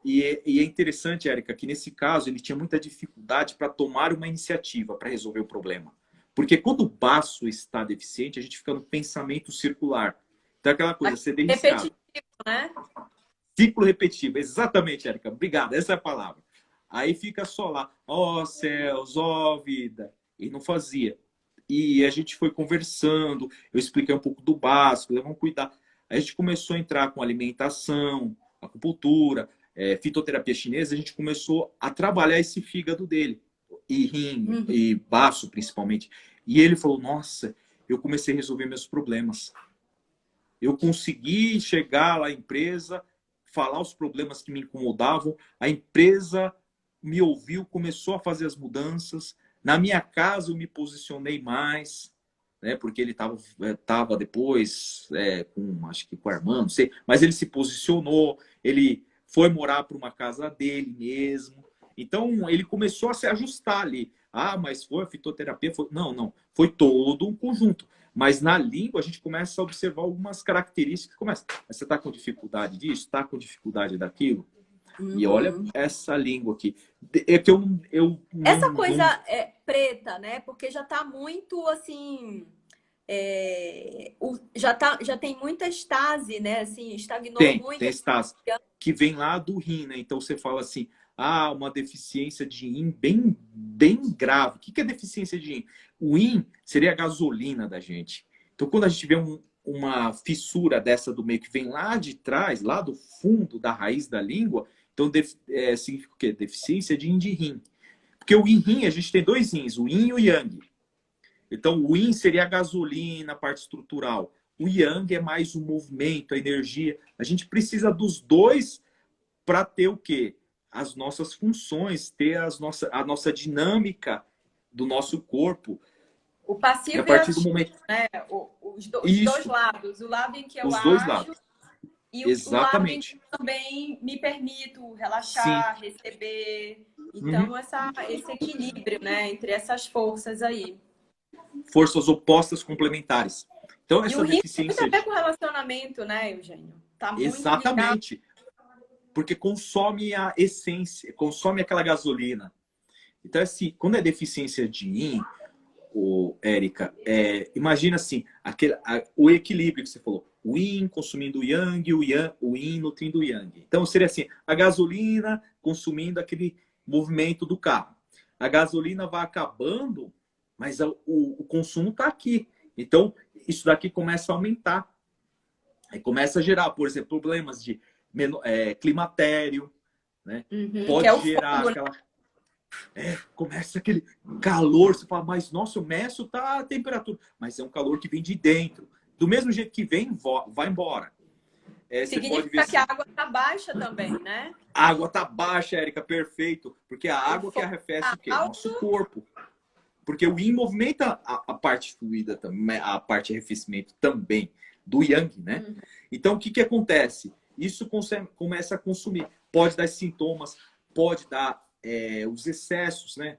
[SPEAKER 2] E é interessante, Érica, que nesse caso ele tinha muita dificuldade para tomar uma iniciativa para resolver o problema. Porque quando o baço está deficiente, a gente fica no pensamento circular. Então, aquela coisa, você deu riscado.
[SPEAKER 1] Repetitivo, né?
[SPEAKER 2] Ciclo repetitivo, exatamente, Érica. Obrigado, essa é a palavra. Aí fica só lá, ó céus, ó vida. E não fazia. E a gente foi conversando, eu expliquei um pouco do básico, vamos cuidar. Aí a gente começou a entrar com alimentação, acupuntura, fitoterapia chinesa, a gente começou a trabalhar esse fígado dele, e rim,
[SPEAKER 1] Uhum.
[SPEAKER 2] e baço principalmente. E ele falou, nossa, eu comecei a resolver meus problemas. Eu consegui chegar lá à empresa, falar os problemas que me incomodavam, a empresa me ouviu, começou a fazer as mudanças. Na minha casa eu me posicionei mais, né? Porque ele tava depois acho que com a irmã, não sei, mas ele se posicionou, ele foi morar para uma casa dele mesmo. Então ele começou a se ajustar ali. Ah, mas foi a fitoterapia? Foi... Não, não. Foi todo um conjunto. Mas na língua a gente começa a observar algumas características que começa. Você está com dificuldade disso? Está com dificuldade daquilo? E olha
[SPEAKER 1] Uhum.
[SPEAKER 2] essa língua aqui. É que eu
[SPEAKER 1] Essa
[SPEAKER 2] não,
[SPEAKER 1] coisa
[SPEAKER 2] não
[SPEAKER 1] preta, né? Porque já tá muito assim. Já tem muita estase, né? Assim, estagnou
[SPEAKER 2] tem
[SPEAKER 1] muito.
[SPEAKER 2] estás que vem lá do rim, né? Então você fala assim, ah, uma deficiência de rim bem, bem grave. O que é deficiência de rim? O rim seria a gasolina da gente. Então quando a gente vê uma fissura dessa do meio que vem lá de trás, lá do fundo da raiz da língua, então significa o quê? Deficiência de rim. Porque o yin, a gente tem dois rins, o yin e o yang. Então, o yin seria a gasolina, a parte estrutural. O yang é mais o movimento, a energia. A gente precisa dos dois para ter o quê? As nossas funções, ter a nossa dinâmica do nosso corpo.
[SPEAKER 1] O
[SPEAKER 2] E a
[SPEAKER 1] passivo e o
[SPEAKER 2] partir do
[SPEAKER 1] ativo,
[SPEAKER 2] momento.
[SPEAKER 1] né? Os dois
[SPEAKER 2] Isso,
[SPEAKER 1] lados. O lado em que eu
[SPEAKER 2] os dois
[SPEAKER 1] ajo
[SPEAKER 2] lados.
[SPEAKER 1] e o lado em que
[SPEAKER 2] Exatamente.
[SPEAKER 1] eu também me permito
[SPEAKER 2] Sim.
[SPEAKER 1] relaxar, receber.
[SPEAKER 2] Uhum.
[SPEAKER 1] Então, esse equilíbrio, né? Entre essas forças aí.
[SPEAKER 2] Forças opostas complementares. Então,
[SPEAKER 1] E o
[SPEAKER 2] essa
[SPEAKER 1] rim tem muito a
[SPEAKER 2] deficiência.
[SPEAKER 1] ver com relacionamento, né, Eugênio? Tá muito ligado.
[SPEAKER 2] Exatamente. Porque consome a essência, consome aquela gasolina. Então, assim, quando é deficiência de yin, Érica, imagina assim, o equilíbrio que você falou. O yin consumindo o yang, o yin nutrindo o yang. Então, seria assim, a gasolina consumindo aquele movimento do carro. A gasolina vai acabando, mas o consumo está aqui. Então, isso daqui começa a aumentar. Aí começa a gerar, por exemplo, problemas de climatério, né?
[SPEAKER 1] Uhum, que é
[SPEAKER 2] Pode
[SPEAKER 1] o
[SPEAKER 2] gerar
[SPEAKER 1] fogo, né?
[SPEAKER 2] aquela começa aquele calor, você fala, mas nossa, eu meço tá a temperatura, mas é um calor que vem de dentro. Do mesmo jeito que vem, vai embora. Você pode ver
[SPEAKER 1] Significa que a
[SPEAKER 2] assim,
[SPEAKER 1] água tá baixa também, né?
[SPEAKER 2] a água tá baixa, Érica, perfeito, porque a
[SPEAKER 1] O
[SPEAKER 2] água que
[SPEAKER 1] fogo
[SPEAKER 2] arrefece
[SPEAKER 1] tá
[SPEAKER 2] o quê? O
[SPEAKER 1] alto.
[SPEAKER 2] nosso corpo. Porque o yin movimenta a parte fluida também, a parte de arrefecimento também, do yang, né?
[SPEAKER 1] Uhum.
[SPEAKER 2] Então, o que que acontece? Isso começa a consumir. Pode dar sintomas, pode dar os excessos, né?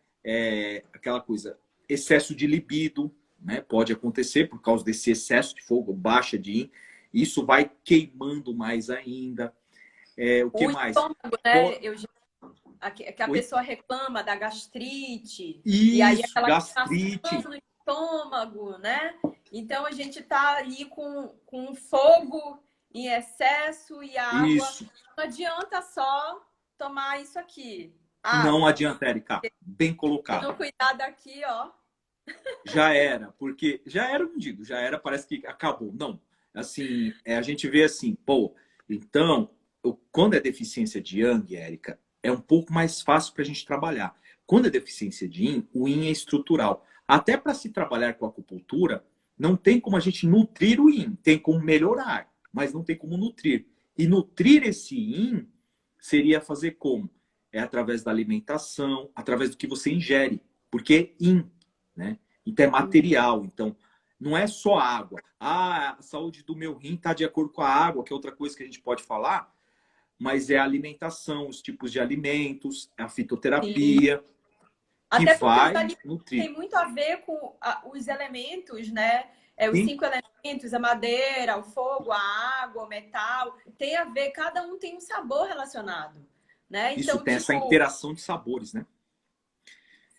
[SPEAKER 2] Aquela coisa, excesso de libido, né? Pode acontecer por causa desse excesso de fogo, baixa de yin. Isso vai queimando mais ainda. O que
[SPEAKER 1] O
[SPEAKER 2] mais?
[SPEAKER 1] estômago, né,
[SPEAKER 2] Po-
[SPEAKER 1] Eugênio? Que a
[SPEAKER 2] Oi?
[SPEAKER 1] pessoa reclama da gastrite, e aí
[SPEAKER 2] Isso,
[SPEAKER 1] aquela
[SPEAKER 2] gastrite.
[SPEAKER 1] queimação no estômago, né? Então a gente tá ali com fogo em excesso e a água.
[SPEAKER 2] Isso.
[SPEAKER 1] Não adianta só tomar isso aqui,
[SPEAKER 2] Não
[SPEAKER 1] água.
[SPEAKER 2] adianta, Érica. Bem
[SPEAKER 1] Se não
[SPEAKER 2] colocado.
[SPEAKER 1] cuidar daqui, ó.
[SPEAKER 2] Já era, porque já era, não digo, já era, parece que acabou. Não. Assim, a gente vê assim, pô, então, quando é deficiência de Yang, Érica, é um pouco mais fácil para a gente trabalhar. Quando é deficiência de Yin, o Yin é estrutural. Até para se trabalhar com acupuntura, não tem como a gente nutrir o Yin, tem como melhorar, mas não tem como nutrir. E nutrir esse Yin seria fazer como? É através da alimentação, através do que você ingere, porque é Yin, né? Então é material. Então não é só água. Ah, a saúde do meu rim está de acordo com a água, que é outra coisa que a gente pode falar, mas é a alimentação, os tipos de alimentos, a
[SPEAKER 1] Sim.
[SPEAKER 2] fitoterapia, que
[SPEAKER 1] Até porque os
[SPEAKER 2] vai
[SPEAKER 1] alimentos têm
[SPEAKER 2] nutrir.
[SPEAKER 1] muito a ver com os elementos, né? Os
[SPEAKER 2] Sim,
[SPEAKER 1] 5 elementos, a madeira, o fogo, a água, o metal, tem a ver, cada um tem um sabor relacionado, né?
[SPEAKER 2] isso
[SPEAKER 1] Então,
[SPEAKER 2] tem essa
[SPEAKER 1] tipo,
[SPEAKER 2] interação de sabores, né?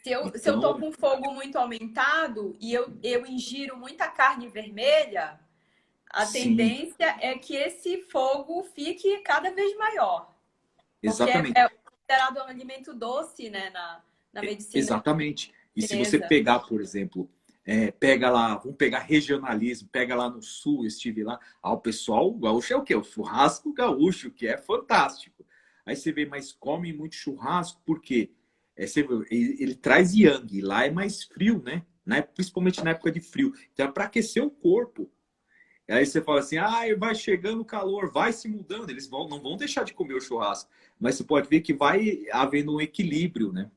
[SPEAKER 1] se eu tô
[SPEAKER 2] Então,
[SPEAKER 1] com fogo muito aumentado e eu ingiro muita carne vermelha, a
[SPEAKER 2] sim,
[SPEAKER 1] tendência é que esse fogo fique cada vez maior, porque
[SPEAKER 2] exatamente.
[SPEAKER 1] é considerado um alimento doce, né, na medicina
[SPEAKER 2] Exatamente. E se você
[SPEAKER 1] chinesa.
[SPEAKER 2] pegar, por exemplo, pega lá, vamos pegar regionalismo, pega lá no sul, eu estive lá, o pessoal, o gaúcho é o quê? O churrasco gaúcho, que é fantástico. Aí você vê, mas come muito churrasco, por quê? Você vê, ele traz yang, lá é mais frio, né? Principalmente na época de frio. Então é para aquecer o corpo. Aí você fala assim, vai chegando o calor, vai se mudando, não vão deixar de comer o churrasco. Mas você pode ver que vai havendo um equilíbrio, né?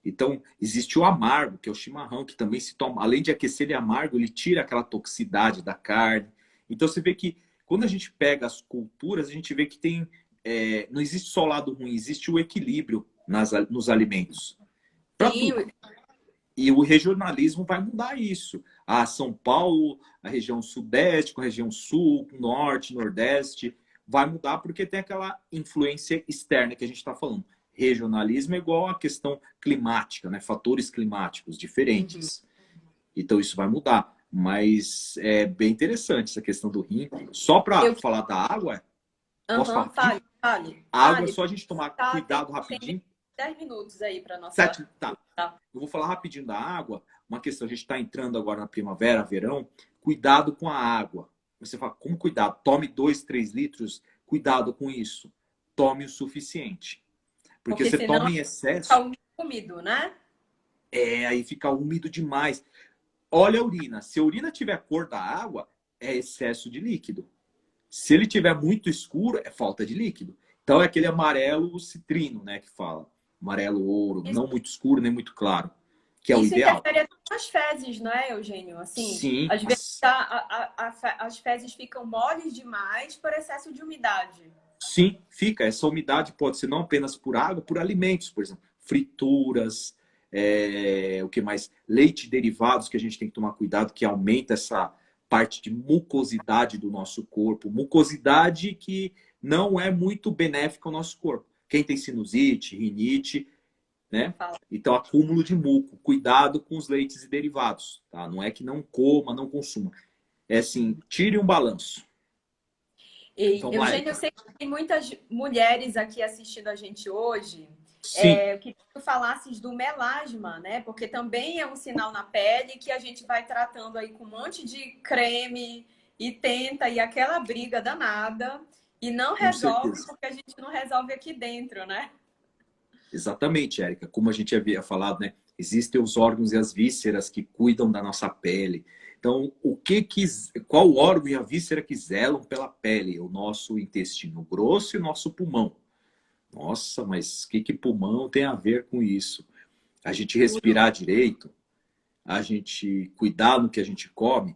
[SPEAKER 2] Então, existe o amargo, que é o chimarrão, que também se toma, além de aquecer ele amargo, ele tira aquela toxicidade da carne. Então, você vê que quando a gente pega as culturas, a gente vê que não existe só o lado ruim, existe o equilíbrio nos alimentos. Para tudo.
[SPEAKER 1] Sim,
[SPEAKER 2] E o regionalismo vai mudar isso. A São Paulo, a região sudeste, com a região sul, norte, nordeste, vai mudar porque tem aquela influência externa que a gente está falando. Regionalismo é igual à questão climática, né? Fatores climáticos
[SPEAKER 1] uhum.
[SPEAKER 2] diferentes. Então isso vai mudar. Mas é bem interessante essa questão do rim. Só para
[SPEAKER 1] Eu,
[SPEAKER 2] falar da água, posso falar
[SPEAKER 1] aham,
[SPEAKER 2] rapidinho?
[SPEAKER 1] fale,
[SPEAKER 2] A água é
[SPEAKER 1] fale,
[SPEAKER 2] só a gente tomar
[SPEAKER 1] tá,
[SPEAKER 2] cuidado
[SPEAKER 1] tem
[SPEAKER 2] rapidinho.
[SPEAKER 1] 10 minutos aí para nossa.
[SPEAKER 2] 7, tá.
[SPEAKER 1] Tá.
[SPEAKER 2] Eu vou falar rapidinho da água. Uma questão, a gente está entrando agora na primavera, verão. Cuidado com a água. Você fala, como cuidado? Tome 2, 3 litros. Cuidado com isso. Tome o suficiente. Porque
[SPEAKER 1] Porque
[SPEAKER 2] você
[SPEAKER 1] senão
[SPEAKER 2] toma em
[SPEAKER 1] fica
[SPEAKER 2] excesso,
[SPEAKER 1] úmido, né?
[SPEAKER 2] aí fica úmido demais. Olha a urina. Se a urina tiver a cor da água, é excesso de líquido. Se ele tiver muito escuro, é falta de líquido. Então é aquele amarelo citrino, né, que fala. Amarelo ouro,
[SPEAKER 1] Isso,
[SPEAKER 2] não muito escuro nem muito claro, que é o
[SPEAKER 1] isso
[SPEAKER 2] ideal.
[SPEAKER 1] interfere até nas fezes, não é, Eugênio? Assim,
[SPEAKER 2] Sim,
[SPEAKER 1] às vezes as fezes ficam moles demais por excesso de umidade.
[SPEAKER 2] sim, fica. Essa umidade pode ser não apenas por água, por alimentos, por exemplo, frituras, o que mais? Leite derivados, que a gente tem que tomar cuidado, que aumenta essa parte de mucosidade do nosso corpo. Mucosidade que não é muito benéfica ao nosso corpo. Quem tem sinusite, rinite, né?
[SPEAKER 1] Fala.
[SPEAKER 2] Então, acúmulo de muco. Cuidado com os leites e derivados, tá? Não é que não coma, não consuma. É assim, tire um balanço.
[SPEAKER 1] E,
[SPEAKER 2] Vamos lá,
[SPEAKER 1] Eugênio, eu
[SPEAKER 2] Erika.
[SPEAKER 1] sei que tem muitas mulheres aqui assistindo a gente hoje.
[SPEAKER 2] Sim,
[SPEAKER 1] Eu queria que tu falasses do melasma, né? Porque também é um sinal na pele que a gente vai tratando aí com um monte de creme e tenta, e aquela briga danada, e não
[SPEAKER 2] com
[SPEAKER 1] resolve
[SPEAKER 2] certeza.
[SPEAKER 1] porque a gente não resolve aqui dentro, né?
[SPEAKER 2] Exatamente, Érica. Como a gente havia falado, né? Existem os órgãos e as vísceras que cuidam da nossa pele. Então, qual órgão e a víscera que zelam pela pele? O nosso intestino grosso e o nosso pulmão. Nossa, mas o que pulmão tem a ver com isso? A gente
[SPEAKER 1] Tudo.
[SPEAKER 2] respirar direito, a gente cuidar no que a gente come.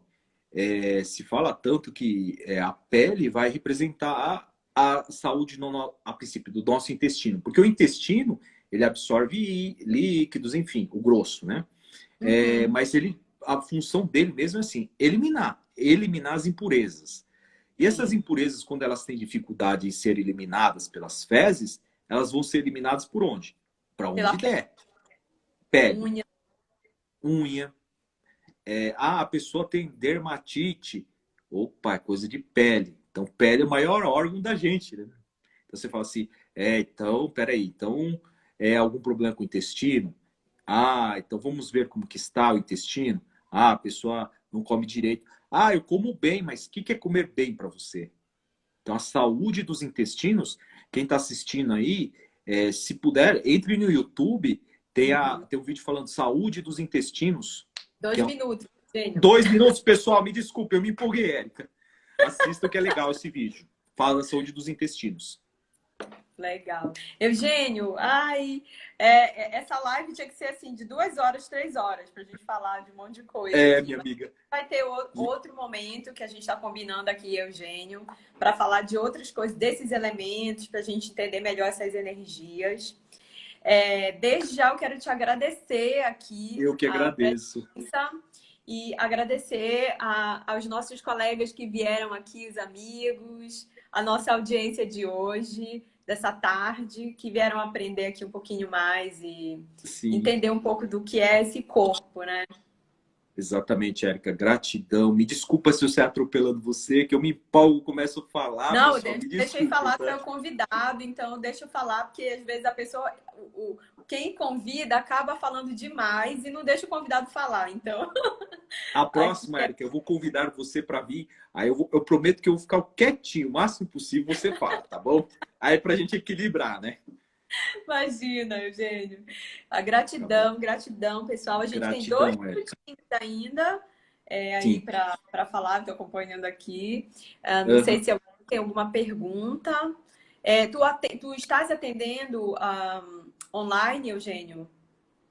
[SPEAKER 2] Se fala tanto que a pele vai representar a saúde a princípio do nosso intestino, porque o intestino ele absorve líquidos, enfim, o grosso, né?
[SPEAKER 1] Uhum.
[SPEAKER 2] Mas a função dele mesmo é assim, eliminar as impurezas. E essas
[SPEAKER 1] Sim.
[SPEAKER 2] impurezas, quando elas têm dificuldade em ser eliminadas pelas fezes, elas vão ser eliminadas por onde? Para
[SPEAKER 1] Pela
[SPEAKER 2] onde der. Pele,
[SPEAKER 1] unha.
[SPEAKER 2] unha. A pessoa tem dermatite. Opa, é coisa de pele. Então, pele é o maior órgão da gente, né? Então, você fala assim, então, peraí, então, é algum problema com o intestino? Então vamos ver como que está o intestino? A pessoa não come direito. Eu como bem, mas o que é comer bem para você? Então, a saúde dos intestinos, quem está assistindo aí, se puder, entre no YouTube,
[SPEAKER 1] Uhum.
[SPEAKER 2] tem um vídeo falando saúde dos intestinos, que
[SPEAKER 1] 2 minutos, Eugênio.
[SPEAKER 2] 2 minutos, pessoal, me desculpe, eu me empolguei, Érica. Assista que é legal esse vídeo. Fala da saúde dos intestinos.
[SPEAKER 1] Legal. Eugênio, ai, essa live tinha que ser assim, de 2 horas, 3 horas, para a gente falar de um monte de coisa
[SPEAKER 2] É,
[SPEAKER 1] aqui.
[SPEAKER 2] minha
[SPEAKER 1] Mas
[SPEAKER 2] amiga.
[SPEAKER 1] vai ter outro momento que a gente está combinando aqui, Eugênio, para falar de outras coisas, desses elementos, para a gente entender melhor essas energias. Desde já eu quero te agradecer aqui
[SPEAKER 2] Eu que
[SPEAKER 1] a
[SPEAKER 2] agradeço.
[SPEAKER 1] presença e agradecer aos nossos colegas que vieram aqui, os amigos, a nossa audiência de hoje, dessa tarde, que vieram aprender aqui um pouquinho mais e
[SPEAKER 2] Sim.
[SPEAKER 1] entender um pouco do que é esse corpo, né?
[SPEAKER 2] Exatamente, Érica. Gratidão. Me desculpa se eu estou atropelando você, que eu me empolgo, começo a falar,
[SPEAKER 1] Não,
[SPEAKER 2] pessoal. Me
[SPEAKER 1] deixei
[SPEAKER 2] desculpa,
[SPEAKER 1] falar, tu é
[SPEAKER 2] tá?
[SPEAKER 1] o convidado, então deixa eu falar, porque às vezes a pessoa, quem convida acaba falando demais e não deixa o convidado falar. Então,
[SPEAKER 2] A
[SPEAKER 1] aqui
[SPEAKER 2] próxima, Érica, eu vou convidar você para vir. Aí eu prometo que eu vou ficar quietinho, o máximo possível você fala, tá bom? Aí para a gente equilibrar, né?
[SPEAKER 1] imagina, Eugênio. A
[SPEAKER 2] Tá bom.
[SPEAKER 1] gratidão, gratidão, pessoal. A gente tem dois
[SPEAKER 2] Gratidão, Érica.
[SPEAKER 1] minutinhos ainda aí
[SPEAKER 2] Sim.
[SPEAKER 1] para falar, estou acompanhando aqui. Não sei
[SPEAKER 2] Aham.
[SPEAKER 1] se alguém tem alguma pergunta. Tu estás atendendo online, Eugênio?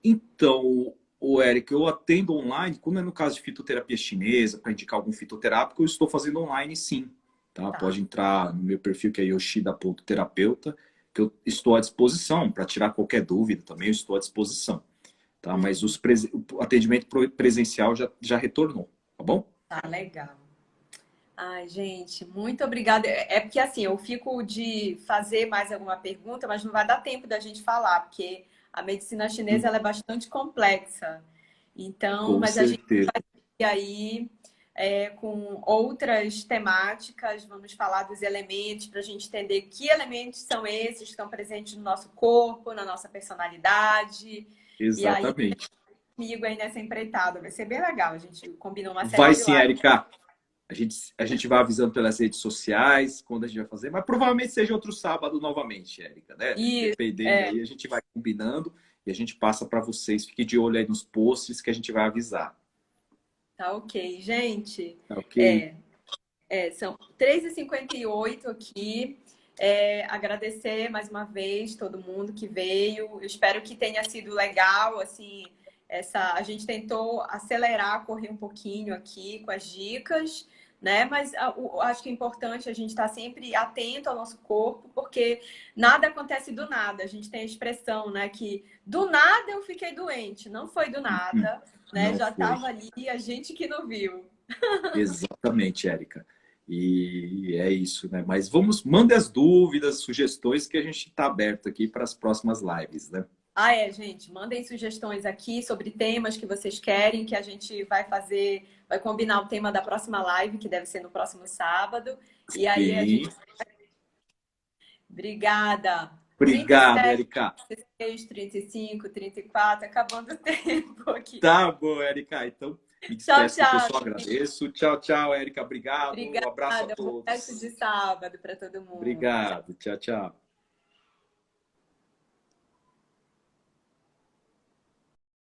[SPEAKER 2] Então, o Érica, eu atendo online, quando é no caso de fitoterapia chinesa, para indicar algum fitoterápico, eu estou fazendo online sim. Tá?
[SPEAKER 1] Tá.
[SPEAKER 2] Pode entrar no meu perfil, que é yoshida.terapeuta, que eu estou à disposição para tirar qualquer dúvida também, eu estou à disposição. Tá? Mas
[SPEAKER 1] Uhum.
[SPEAKER 2] o atendimento presencial já retornou, tá bom?
[SPEAKER 1] Tá, legal. Ai, gente, muito obrigada. É porque assim, eu fico de fazer mais alguma pergunta, mas não vai dar tempo da gente falar, porque a medicina chinesa ela é bastante complexa. Então,
[SPEAKER 2] Com
[SPEAKER 1] mas a gente
[SPEAKER 2] certeza.
[SPEAKER 1] e aí com outras temáticas, vamos falar dos elementos para a gente entender que elementos são esses que estão presentes no nosso corpo, na nossa personalidade. E aí,
[SPEAKER 2] Exatamente.
[SPEAKER 1] comigo aí nessa empreitada, vai ser bem legal. A gente combinou uma série
[SPEAKER 2] Vai
[SPEAKER 1] de
[SPEAKER 2] sim,
[SPEAKER 1] lives.
[SPEAKER 2] Érica. A gente vai avisando pelas redes sociais quando a gente vai fazer, mas provavelmente seja outro sábado novamente, Érica, né?
[SPEAKER 1] Isso,
[SPEAKER 2] Dependendo aí, a gente vai combinando e a gente passa para vocês. Fique de olho aí nos posts que a gente vai avisar.
[SPEAKER 1] tá ok. Gente,
[SPEAKER 2] Tá ok?
[SPEAKER 1] é, são 3h58 aqui. Agradecer mais uma vez todo mundo que veio. Eu espero que tenha sido legal, assim, a gente tentou acelerar, correr um pouquinho aqui com as dicas, né? Mas acho que é importante a gente estar sempre atento ao nosso corpo, porque nada acontece do nada. A gente tem a expressão, né, que do nada eu fiquei doente. Não foi do nada, né?
[SPEAKER 2] Não
[SPEAKER 1] Já
[SPEAKER 2] foi.
[SPEAKER 1] estava ali, a gente que não viu.
[SPEAKER 2] Exatamente, Érica. E é isso, né? Mas mande as dúvidas, sugestões, que a gente está aberto aqui para as próximas lives, né?
[SPEAKER 1] Gente, mandem sugestões aqui sobre temas que vocês querem, que a gente vai fazer, vai combinar o tema da próxima live, que deve ser no próximo sábado. E aí a
[SPEAKER 2] Sim.
[SPEAKER 1] gente. Obrigada.
[SPEAKER 2] Obrigado,
[SPEAKER 1] 37,
[SPEAKER 2] Érica.
[SPEAKER 1] 36, 35, 34, acabando o tempo aqui.
[SPEAKER 2] Tá bom, Érica. Então, me
[SPEAKER 1] Tchau,
[SPEAKER 2] despeço do
[SPEAKER 1] tchau.
[SPEAKER 2] pessoal, agradeço. Tchau, tchau, Érica. Obrigado. Um abraço a
[SPEAKER 1] Obrigada. Bom resto
[SPEAKER 2] todos.
[SPEAKER 1] de sábado para todo mundo.
[SPEAKER 2] Obrigado. Tchau, tchau.